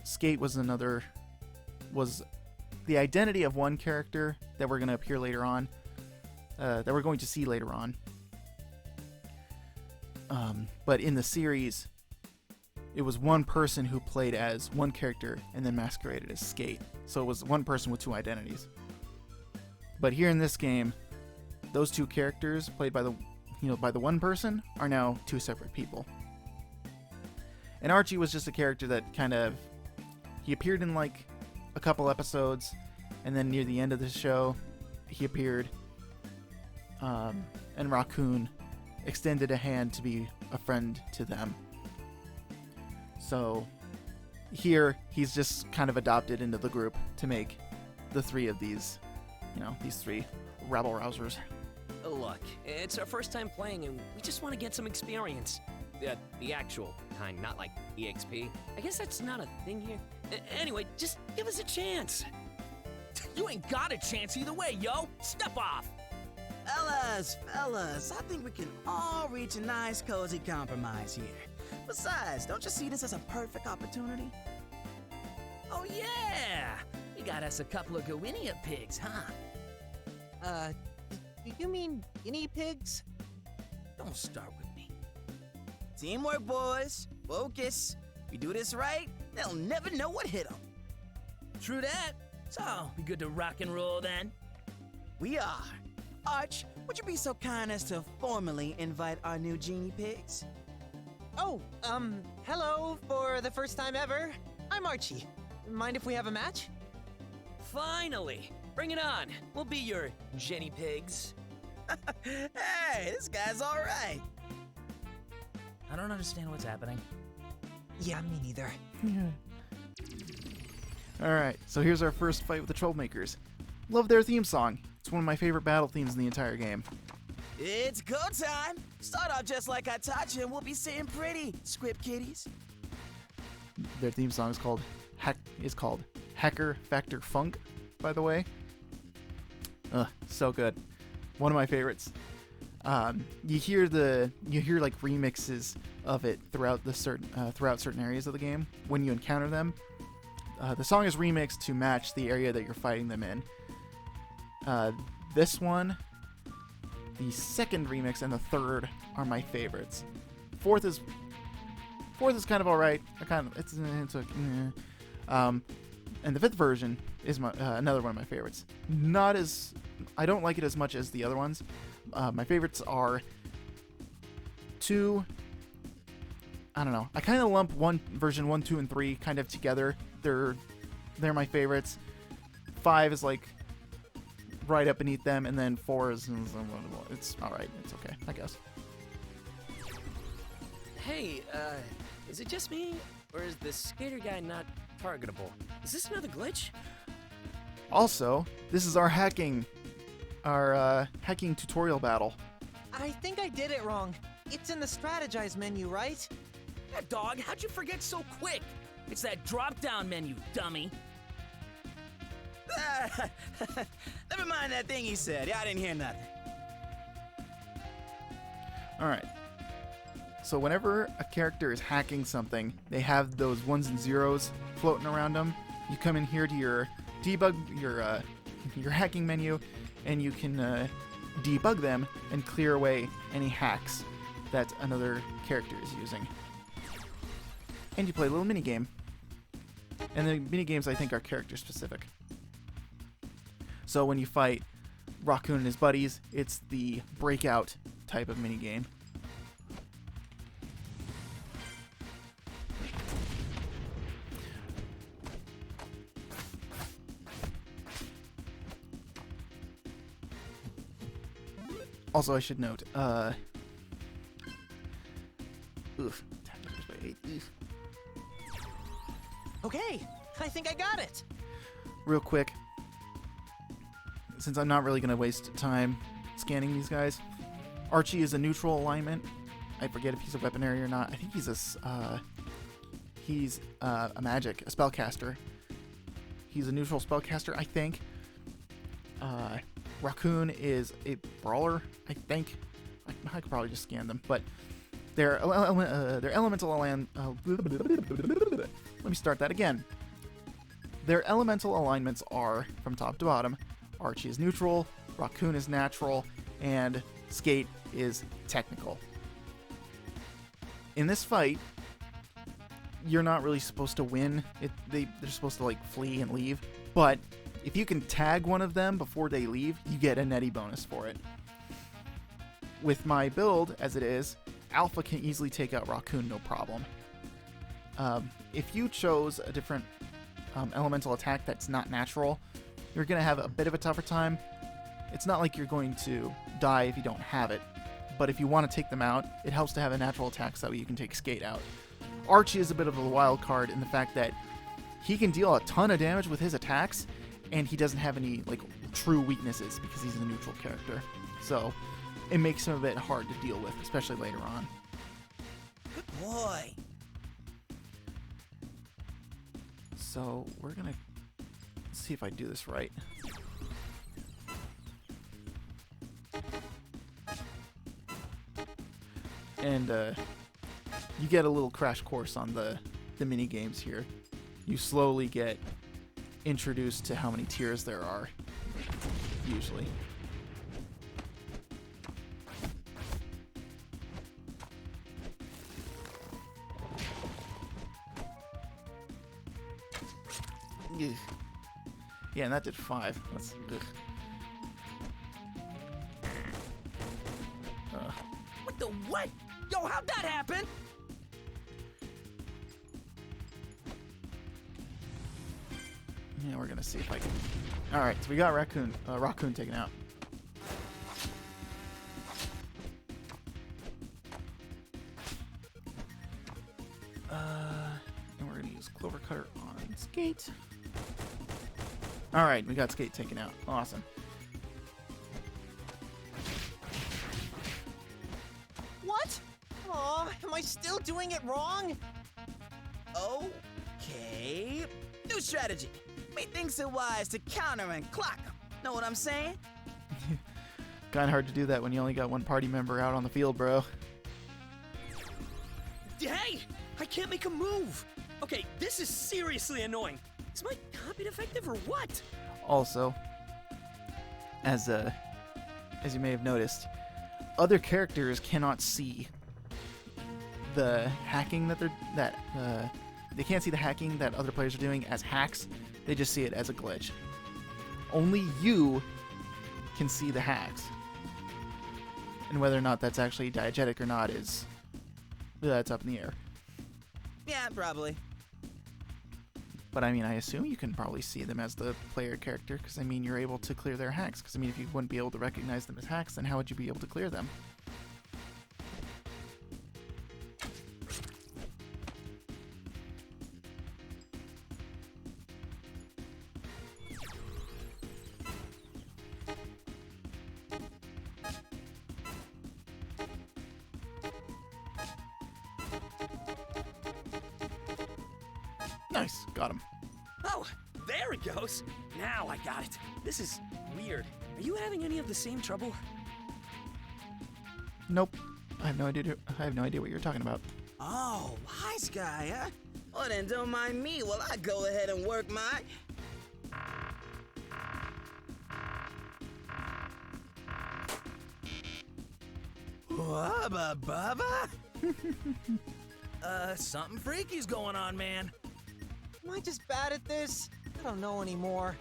Speaker 1: Skate was the identity of one character that we're going to appear later on, that we're going to see later on. But in the series, it was one person who played as one character and then masqueraded as Skate. So it was one person with 2 identities. But here in this game, those 2 characters played by the one person are now 2 separate people. And Archie was just a character that he appeared in like a couple episodes, and then near the end of the show, he appeared, and Raccoon extended a hand to be a friend to them. So here, he's just kind of adopted into the group to make the 3 of these, these 3 rabble-rousers.
Speaker 13: Look, it's our first time playing, and we just want to get some experience. The actual kind, not like EXP. I guess that's not a thing here. Anyway, just give us a chance.
Speaker 21: You ain't got a chance either way, yo. Step off.
Speaker 18: Fellas, I think we can all reach a nice, cozy compromise here. Besides, don't you see this as a perfect opportunity?
Speaker 21: Oh, yeah. We got us a couple of Gowinia pigs, huh?
Speaker 18: Do you mean guinea pigs?
Speaker 21: Don't start with me.
Speaker 18: Teamwork, boys. Focus. We do this right, they'll never know what hit them.
Speaker 21: True that. So, we good to rock and roll then?
Speaker 18: We are. Arch, would you be so kind as to formally invite our new genie pigs?
Speaker 4: Oh, hello for the first time ever. I'm Archie. Mind if we have a match?
Speaker 13: Finally! Bring it on! We'll be your Jenny Pigs.
Speaker 18: Hey, this guy's all right.
Speaker 21: I don't understand what's happening.
Speaker 4: Yeah, me neither.
Speaker 1: Alright, so here's our first fight with the Trollmakers. Love their theme song. It's one of my favorite battle themes in the entire game.
Speaker 18: It's go time. Start out just like I taught you and we'll be sitting pretty, script kiddies.
Speaker 1: Their theme song is called Hacker Factor Funk, by the way. So good. One of my favorites. You hear like remixes of it throughout certain areas of the game when you encounter them. The song is remixed to match the area that you're fighting them in. This one, the second remix, and the third are my favorites. Fourth is kind of alright. And the fifth version is another one of my favorites. I don't like it as much as the other ones. My favorites are 2. I don't know. I kind of lump version 1, 2, and 3 kind of together. They're my favorites. 5 is like right up beneath them, and then 4 is it's all right. It's okay, I guess.
Speaker 13: Hey, is it just me, or is the skater guy not targetable? Is this another glitch?
Speaker 1: Also, this is our hacking tutorial battle.
Speaker 4: I think I did it wrong. It's in the strategize menu, right?
Speaker 21: Yeah, dog, how'd you forget so quick? It's that drop-down menu, dummy.
Speaker 18: Never mind that thing he said. Yeah, I didn't hear nothing.
Speaker 1: Alright. So whenever a character is hacking something, they have those 1s and 0s floating around them. You come in here to your debug, your hacking menu, and you can debug them and clear away any hacks that another character is using. And you play a little minigame. And the minigames, I think, are character specific. So when you fight Raccoon and his buddies, it's the breakout type of minigame. Also, I should note, oof. Oof.
Speaker 4: Okay, I think I got it.
Speaker 1: Real quick, since I'm not really going to waste time scanning these guys, Archie is a neutral alignment. I forget if he's a weaponary or not. I think he's a magic, a spellcaster. He's a neutral spellcaster, I think. Raccoon is a brawler, I think. I could probably just scan them, but they're elemental let me start that again. Their elemental alignments are, from top to bottom, Archie is neutral, Raccoon is natural, and Skate is technical. In this fight, you're not really supposed to win. They're supposed to like flee and leave, but if you can tag one of them before they leave, you get a netty bonus for it. With my build, as it is, Alpha can easily take out Raccoon, no problem. If you chose a different elemental attack that's not natural, you're going to have a bit of a tougher time. It's not like you're going to die if you don't have it, but if you want to take them out, it helps to have a natural attack so that you can take Skate out. Archie is a bit of a wild card in the fact that he can deal a ton of damage with his attacks, and he doesn't have any like true weaknesses because he's a neutral character. So it makes him a bit hard to deal with, especially later on.
Speaker 21: Good boy.
Speaker 1: So we're gonna see if I do this right. And you get a little crash course on the mini games here. You slowly get introduced to how many tiers there are, usually. Ugh. Yeah, and that did 5. That's ugh.
Speaker 21: What the what? Yo, how'd that happen?
Speaker 1: Yeah, we're gonna see if I can. All right, so we got Raccoon taken out. And we're gonna use Clover Cutter on Skate. All right, we got Skate taken out. Awesome.
Speaker 4: What? Aw, am I still doing it wrong?
Speaker 21: Okay. New strategy. Methinks it wise to counter and clock 'em. Know what I'm saying?
Speaker 1: Kinda hard to do that when you only got one party member out on the field, bro.
Speaker 13: Hey! I can't make a move! Okay, this is seriously annoying. Is my copy defective or what?
Speaker 1: Also, as you may have noticed, other characters cannot see the hacking they can't see the hacking that other players are doing as hacks. They just see it as a glitch. Only you can see the hacks. And whether or not that's actually diegetic or not that's up in the air.
Speaker 21: Yeah, probably.
Speaker 1: But I mean, I assume you can probably see them as the player character, because I mean, you're able to clear their hacks. Because I mean, if you wouldn't be able to recognize them as hacks, then how would you be able to clear them? Nice, got him.
Speaker 13: Oh, there it goes. Now I got it. This is weird. Are you having any of the same trouble?
Speaker 1: Nope. I have no idea what you're talking about.
Speaker 21: Oh, wise guy, huh? Well then, don't mind me while I go ahead and work my... Wubba bubba? Something freaky's going on, man.
Speaker 4: Am I just bad at this? I don't know anymore.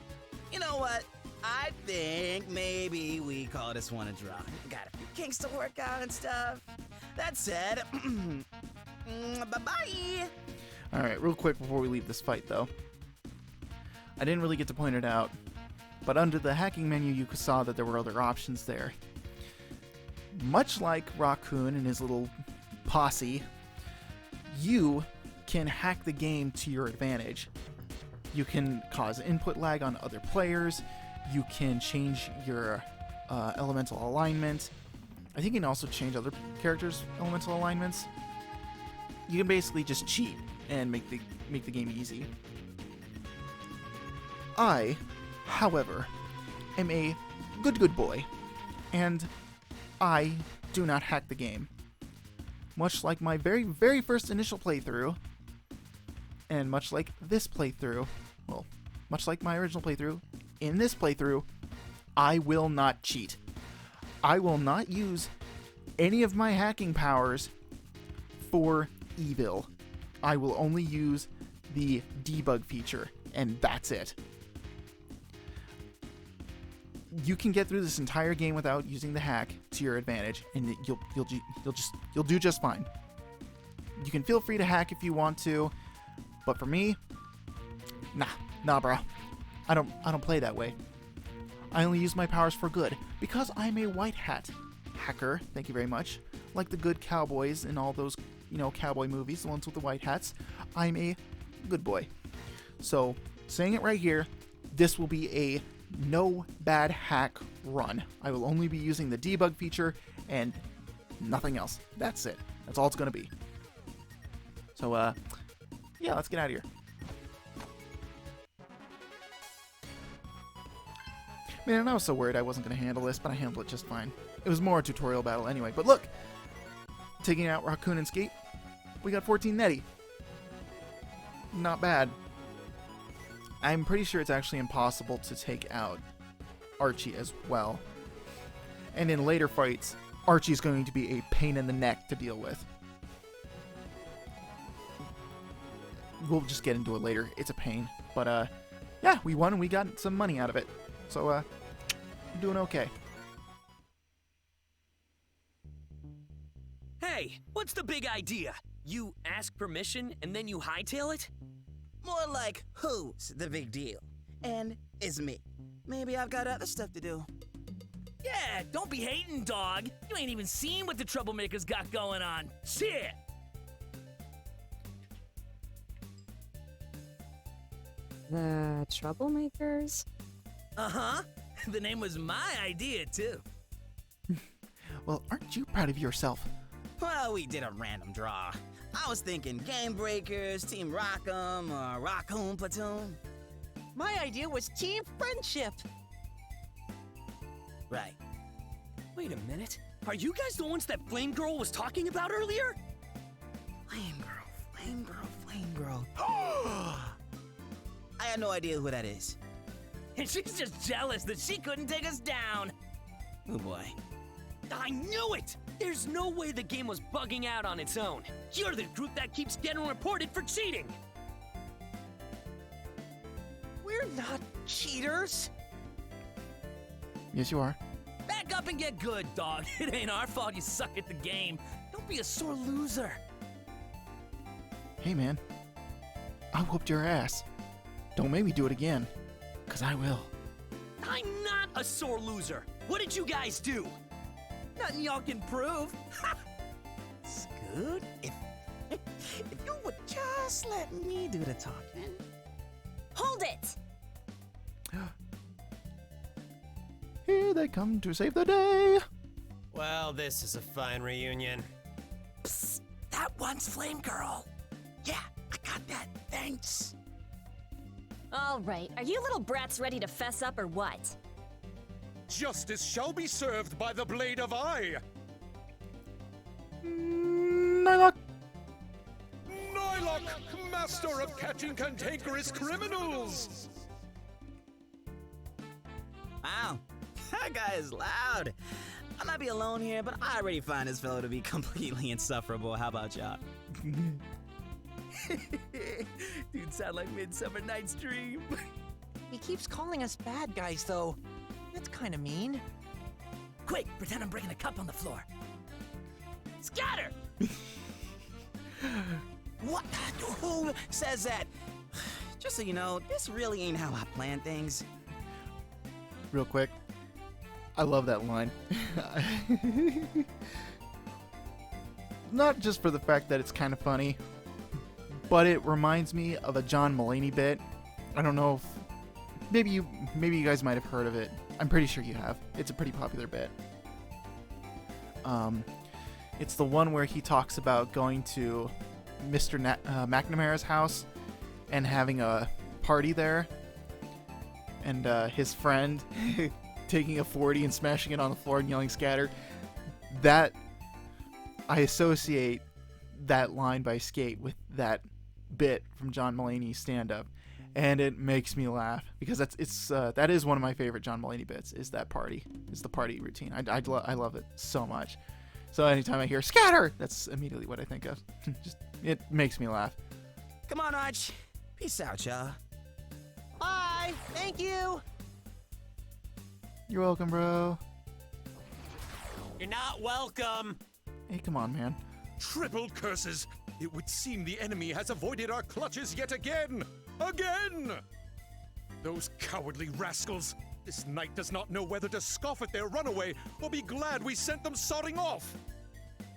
Speaker 21: You know what? I think maybe we call this one a draw. Got a few kinks to work out and stuff. That said, bye-bye!
Speaker 1: Alright, real quick before we leave this fight, though. I didn't really get to point it out, but under the hacking menu you saw that there were other options there. much like Raccoon and his little posse, you can hack the game to your advantage. You can cause input lag on other players. You can change your elemental alignment. I think you can also change other characters' elemental alignments. You can basically just cheat and make the game easy. I, however, am a good boy, and I do not hack the game. Much like my very first initial playthrough, and much like this playthrough, well, much like my original playthrough, in this playthrough, I will not cheat. I will not use any of my hacking powers for evil. I will only use the debug feature, and that's it. You can get through this entire game without using the hack to your advantage, and you'll do just fine. You can feel free to hack if you want to, but for me, nah, bro. I don't play that way. I only use my powers for good because I'm a white hat hacker. Thank you very much. Like the good cowboys in all those, cowboy movies, the ones with the white hats. I'm a good boy. So, saying it right here, this will be a no bad hack run. I will only be using the debug feature and nothing else. That's it. That's all it's going to be. So, yeah, let's get out of here. Man, I was so worried I wasn't going to handle this, but I handled it just fine. It was more a tutorial battle anyway. But look! Taking out Raccoon and Skate, we got 14 Netty. Not bad. I'm pretty sure it's actually impossible to take out Archie as well. And in later fights, Archie's going to be a pain in the neck to deal with. We'll just get into it later. It's a pain. But, yeah, we won and we got some money out of it. So, I'm doing okay.
Speaker 13: Hey, what's the big idea? You ask permission and then you hightail it?
Speaker 21: More like, who's the big deal? And it's me. Maybe I've got other stuff to do.
Speaker 9: Yeah, don't be hating, dog. You ain't even seen what the troublemakers got going on. Shit!
Speaker 2: The troublemakers?
Speaker 9: Uh-huh. The name was my idea, too.
Speaker 1: Well, aren't you proud of yourself?
Speaker 21: Well, we did a random draw. I was thinking Game Breakers, Team Rock'em, or Raccoon Platoon.
Speaker 4: My idea was Team Friendship.
Speaker 21: Right.
Speaker 9: Wait a minute. Are you guys the ones that Flame Girl was talking about earlier?
Speaker 21: Flame Girl. I had no idea who that is.
Speaker 9: And she's just jealous that she couldn't take us down.
Speaker 21: Oh boy.
Speaker 9: I knew it!
Speaker 13: There's no way the game was bugging out on its own.
Speaker 9: You're the group that keeps getting reported for cheating.
Speaker 4: We're not cheaters.
Speaker 1: Yes, you are.
Speaker 9: Back up and get good, dog. It ain't our fault you suck at the game. Don't be a sore loser.
Speaker 1: Hey, man. I whooped your ass. Don't make me do it again, because I will.
Speaker 9: I'm not a sore loser. What did you guys do? Nothing y'all can prove.
Speaker 21: Scoot, if you would just let me do the talking.
Speaker 12: Hold it!
Speaker 1: Here they come to save the day.
Speaker 14: Well, this is a fine reunion.
Speaker 9: Psst, that one's Flame Girl. Yeah, I got that. Thanks.
Speaker 16: All right, are you little brats ready to fess up or what?
Speaker 20: Justice shall be served by the blade of eye.
Speaker 1: Nylock!
Speaker 20: Nylock, master of catching cantankerous criminals!
Speaker 21: Wow, that guy is loud. I might be alone here, but I already find this fellow to be completely insufferable. How about y'all?
Speaker 9: Dude, sound like Midsummer Night's Dream.
Speaker 4: He keeps calling us bad guys, though. That's kind of mean.
Speaker 9: Quick, pretend I'm breaking a cup on the floor. Scatter!
Speaker 21: What? Who says that? Just so you know, this really ain't how I plan things.
Speaker 1: Real quick. I love that line. Not just for the fact that it's kind of funny, but it reminds me of a John Mulaney bit. I don't know if maybe you guys might have heard of it. I'm pretty sure you have. It's a pretty popular bit. It's the one where he talks about going to Mr. McNamara's house and having a party there, and his friend taking a 40 and smashing it on the floor and yelling scatter. That, I associate that line by Skate with that bit from John Mulaney's stand-up, and it makes me laugh because that is one of my favorite John Mulaney bits. Is that party? Is the party routine? I love it so much. So anytime I hear scatter, that's immediately what I think of. It makes me laugh.
Speaker 21: Come on, Arch. Peace out, y'all.
Speaker 4: Bye! Thank you!
Speaker 1: You're welcome, bro.
Speaker 14: You're not welcome!
Speaker 1: Hey, come on, man.
Speaker 20: Triple curses! It would seem the enemy has avoided our clutches yet again! Again! Those cowardly rascals! This knight does not know whether to scoff at their runaway or be glad we sent them sodding off.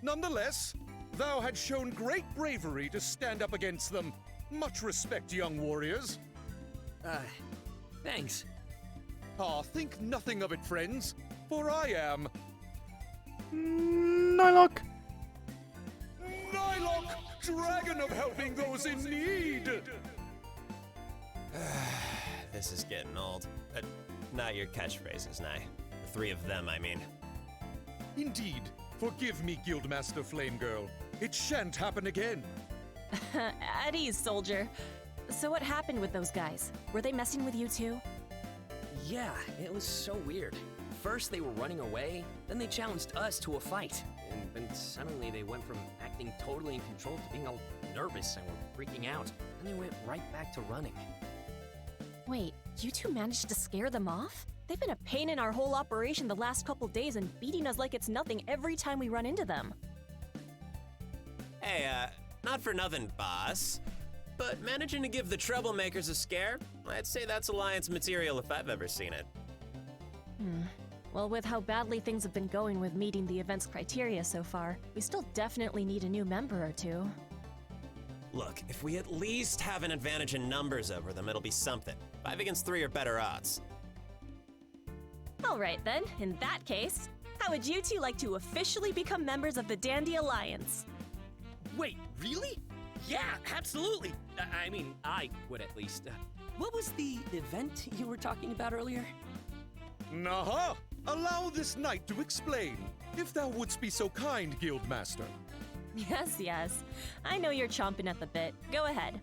Speaker 20: Nonetheless, thou had shown great bravery to stand up against them. Much respect, young warriors.
Speaker 13: Thanks.
Speaker 20: Think nothing of it, friends, for I am...
Speaker 1: Nylock!
Speaker 20: Nylock, dragon of helping those in need!
Speaker 14: This is getting old. Not your catchphrases, Nye. The three of them, I mean.
Speaker 20: Indeed. Forgive me, Guildmaster Flamegirl. It shan't happen again.
Speaker 16: At ease, soldier. So what happened with those guys? Were they messing with you too?
Speaker 13: Yeah, it was so weird. First they were running away, then they challenged us to a fight. And then suddenly they went from acting totally in control to being all nervous and were freaking out. And they went right back to running.
Speaker 16: Wait, you two managed to scare them off? They've been a pain in our whole operation the last couple days and beating us like it's nothing every time we run into them.
Speaker 14: Hey, not for nothing, boss. But managing to give the troublemakers a scare, I'd say that's Alliance material if I've ever seen it.
Speaker 16: Well, with how badly things have been going with meeting the event's criteria so far, we still definitely need a new member or two.
Speaker 14: Look, if we at least have an advantage in numbers over them, it'll be something. 5 against 3 are better odds.
Speaker 16: All right then, in that case, how would you two like to officially become members of the Dandy Alliance?
Speaker 9: Wait, really? Yeah, absolutely. I mean, I would at least. What was the event you were talking about earlier?
Speaker 20: Naha! Allow this knight to explain, if thou wouldst be so kind, Guildmaster.
Speaker 16: Yes. I know you're chomping at the bit. Go ahead.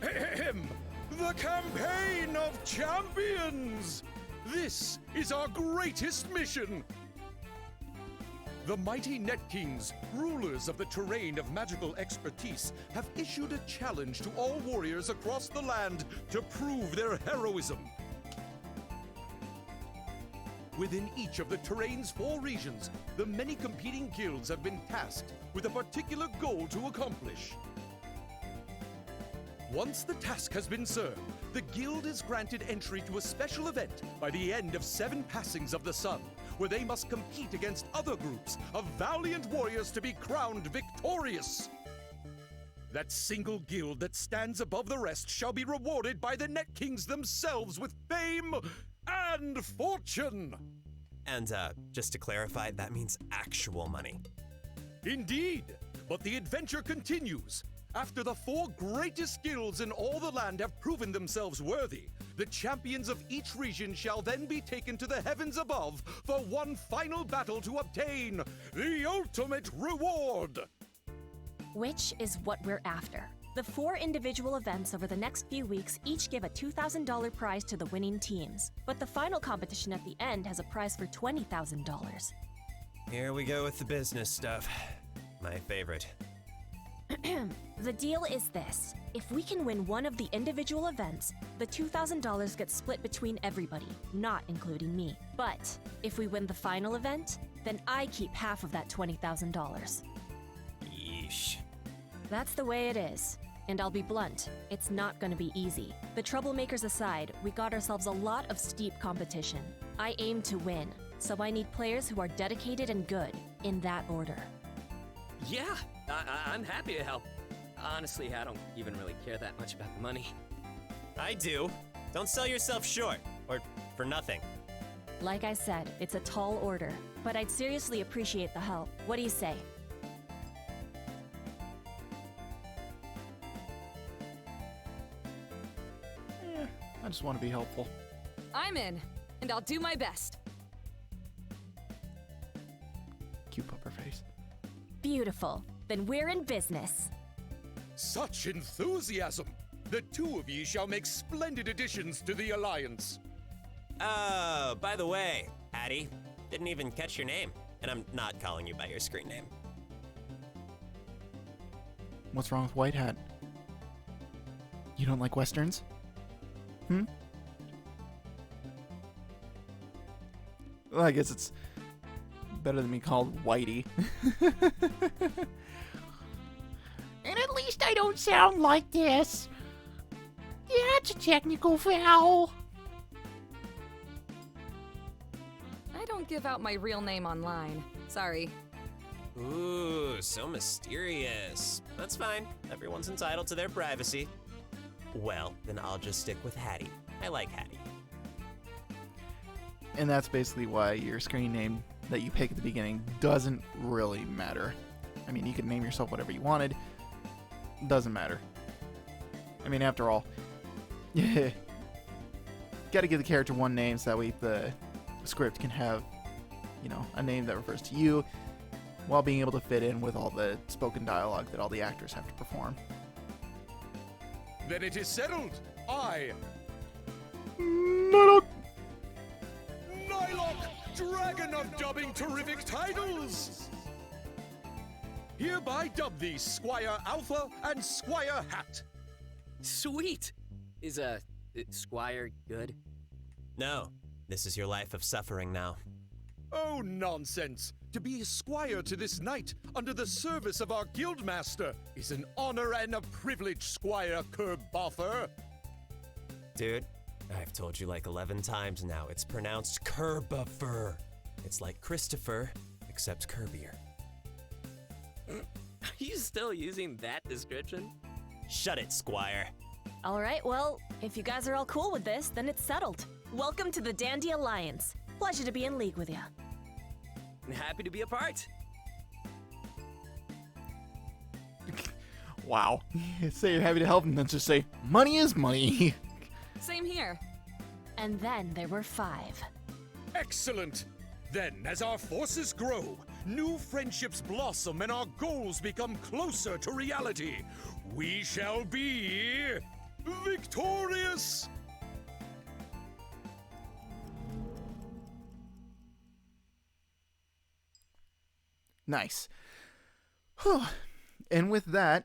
Speaker 20: Ahem! The Campaign of Champions! This is our greatest mission! The mighty Net Kings, rulers of the terrain of magical expertise, have issued a challenge to all warriors across the land to prove their heroism. Within each of the terrain's 4 regions, the many competing guilds have been tasked with a particular goal to accomplish. Once the task has been served, the guild is granted entry to a special event by the end of 7 passings of the sun, where they must compete against other groups of valiant warriors to be crowned victorious. That single guild that stands above the rest shall be rewarded by the Net Kings themselves with fame and fortune!
Speaker 14: And, just to clarify, that means actual money.
Speaker 20: Indeed! But the adventure continues. After the 4 greatest guilds in all the land have proven themselves worthy, the champions of each region shall then be taken to the heavens above for one final battle to obtain the ultimate reward!
Speaker 16: Which is what we're after. The 4 individual events over the next few weeks each give a $2,000 prize to the winning teams, but the final competition at the end has a prize for $20,000.
Speaker 14: Here we go with the business stuff. My favorite.
Speaker 16: The deal is this. If we can win one of the individual events, the $2,000 gets split between everybody, not including me. But if we win the final event, then I keep half of that $20,000.
Speaker 14: Yeesh.
Speaker 16: That's the way it is. And I'll be blunt, it's not gonna be easy. The troublemakers aside, we got ourselves a lot of steep competition. I aim to win, so I need players who are dedicated and good, in that order.
Speaker 9: Yeah, I'm happy to help. Honestly, I don't even really care that much about the money.
Speaker 14: I do. Don't sell yourself short, or for nothing.
Speaker 16: Like I said, it's a tall order, but I'd seriously appreciate the help. What do you say?
Speaker 1: I just want to be helpful.
Speaker 2: I'm in, and I'll do my best.
Speaker 1: Cute pupper face.
Speaker 16: Beautiful. Then we're in business.
Speaker 20: Such enthusiasm! The two of ye shall make splendid additions to the Alliance.
Speaker 14: Oh, by the way, Hattie, didn't even catch your name, and I'm not calling you by your screen name.
Speaker 1: What's wrong with White Hat? You don't like Westerns? Well, I guess it's better than me called Whitey.
Speaker 6: And at least I don't sound like this. That's a technical foul.
Speaker 2: I don't give out my real name online. Sorry.
Speaker 14: Ooh, so mysterious. That's fine. Everyone's entitled to their privacy. Well, then I'll just stick with Hattie. I like Hattie.
Speaker 1: And that's basically why your screen name that you pick at the beginning doesn't really matter. I mean, you could name yourself whatever you wanted. Doesn't matter. I mean, after all, gotta give the character one name so that way the script can have, you know, a name that refers to you while being able to fit in with all the spoken dialogue that all the actors have to perform.
Speaker 20: Then it is settled. I,
Speaker 1: Nylok,
Speaker 20: dragon of dubbing terrific titles, hereby dub thee Squire Alpha and Squire Hat.
Speaker 9: Sweet! Is Squire good?
Speaker 14: No, this is your life of suffering now.
Speaker 20: Oh, nonsense! To be a squire to this knight, under the service of our guildmaster, is an honor and a privilege, Squire Kerboffer.
Speaker 14: Dude, I've told you like 11 times now, it's pronounced Kerboffer. It's like Christopher, except Kirbier.
Speaker 9: Are you still using that description?
Speaker 14: Shut it, Squire.
Speaker 16: All right, well, if you guys are all cool with this, then it's settled. Welcome to the Dandy Alliance. Pleasure to be in league with you.
Speaker 9: Happy to be a part.
Speaker 1: Wow. Say you're happy to help and then just say, money is money.
Speaker 2: Same here.
Speaker 16: And then there were 5.
Speaker 20: Excellent! Then, as our forces grow, new friendships blossom and our goals become closer to reality, we shall be victorious!
Speaker 1: Nice. Whew. And with that,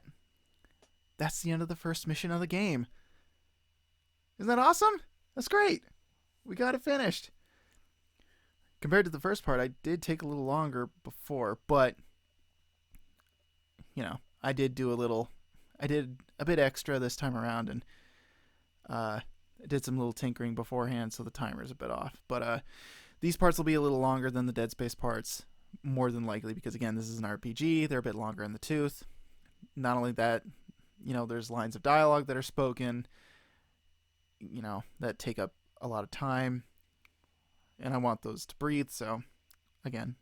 Speaker 1: that's the end of the first mission of the game. Isn't that awesome? That's great. We got it finished. Compared to the first part, I did take a little longer before, but, you know, I did a bit extra this time around, and I did some little tinkering beforehand, so the timer's a bit off. But these parts will be a little longer than the Dead Space parts, more than likely, because, again, this is an RPG. They're a bit longer in the tooth. Not only that, you know, there's lines of dialogue that are spoken, you know, that take up a lot of time, and I want those to breathe. So again,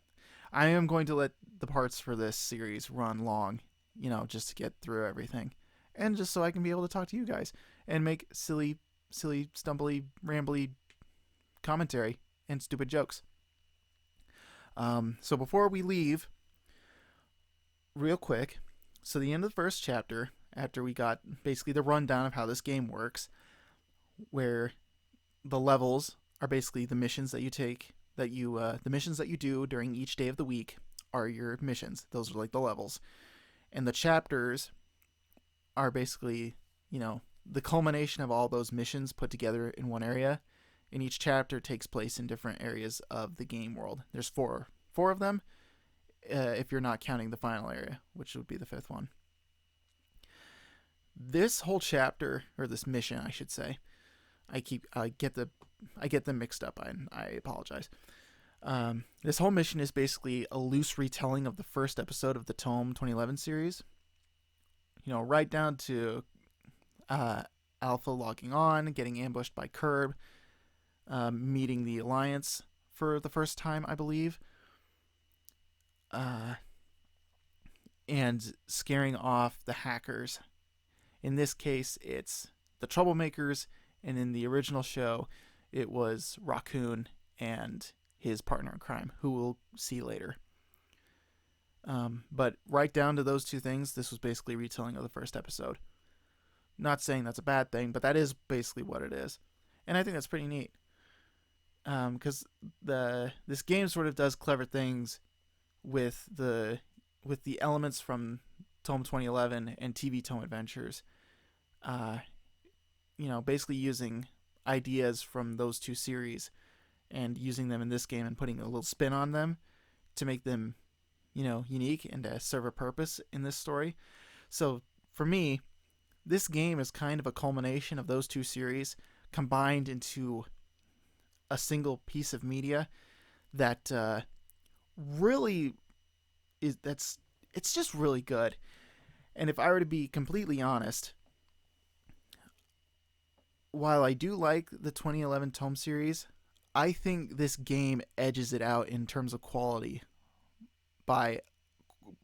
Speaker 1: I am going to let the parts for this series run long, you know, just to get through everything, and just so I can be able to talk to you guys and make silly, stumbly, rambly commentary and stupid jokes. So before we leave, real quick, so the end of the first chapter, after we got basically the rundown of how this game works, where the levels are basically the missions that you take, the missions that you do during each day of the week are your missions. Those are like the levels. And the chapters are basically, you know, the culmination of all those missions put together in one area. And each chapter takes place in different areas of the game world. There's four of them, if you're not counting the final area, which would be the 5th one. This whole chapter, or this mission, I should say, I get them mixed up. I apologize. This whole mission is basically a loose retelling of the first episode of the Tome 2011 series. Right down to Alpha logging on, getting ambushed by Curb, meeting the Alliance for the first time, I believe, and scaring off the hackers. In this case, it's the Troublemakers, and in the original show, it was Raccoon and his partner in crime, who we'll see later. But right down to those two things, this was basically a retelling of the first episode. Not saying that's a bad thing, but that is basically what it is. And I think that's pretty neat. Because this game sort of does clever things with the elements from Tome 2011 and TV Tome Adventures. Basically using ideas from those two series and using them in this game and putting a little spin on them to make them, unique and to serve a purpose in this story. So for me, this game is kind of a culmination of those two series combined into a single piece of media that really is it's just really good. And if I were to be completely honest, while I do like the 2011 Tome series, I think this game edges it out in terms of quality by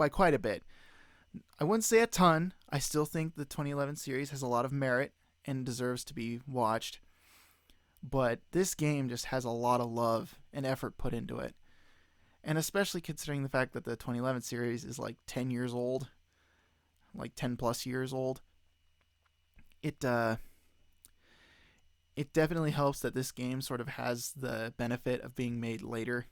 Speaker 1: quite a bit. I wouldn't say a ton. I still think the 2011 series has a lot of merit and deserves to be watched. But this game just has a lot of love and effort put into it. And especially considering the fact that the 2011 series is like 10 years old, like 10 plus years old. It definitely helps that this game sort of has the benefit of being made later,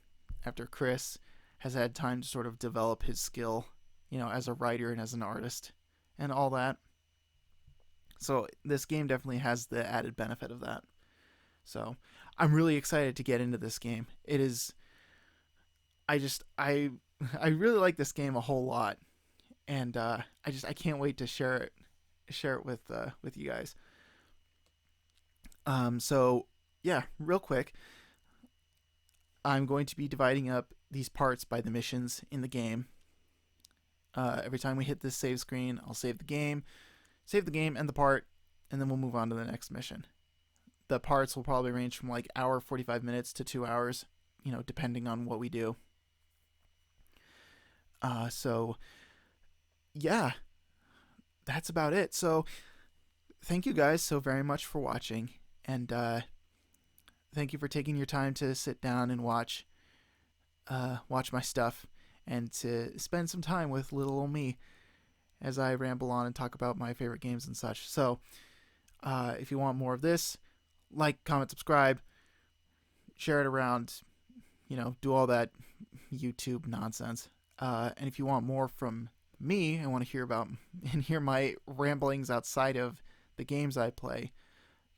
Speaker 1: after Chris has had time to sort of develop his skill, as a writer and as an artist and all that. So this game definitely has the added benefit of that. So I'm really excited to get into this game. It is, I really like this game a whole lot, and I can't wait to share it with you guys. So yeah, real quick, I'm going to be dividing up these parts by the missions in the game. Every time we hit this save screen, I'll save the game and the part, and then we'll move on to the next mission. The parts will probably range from like hour 45 minutes to 2 hours, depending on what we do. So yeah, that's about it. So thank you guys so very much for watching, and thank you for taking your time to sit down and watch my stuff and to spend some time with little old me as I ramble on and talk about my favorite games and such. So if you want more of this, like, comment, subscribe, share it around, do all that YouTube nonsense. And if you want more from me and want to hear my ramblings outside of the games I play,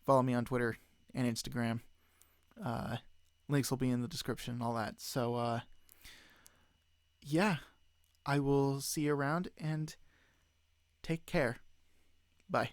Speaker 1: follow me on Twitter and Instagram. Links will be in the description and all that. So, yeah, I will see you around, and take care. Bye.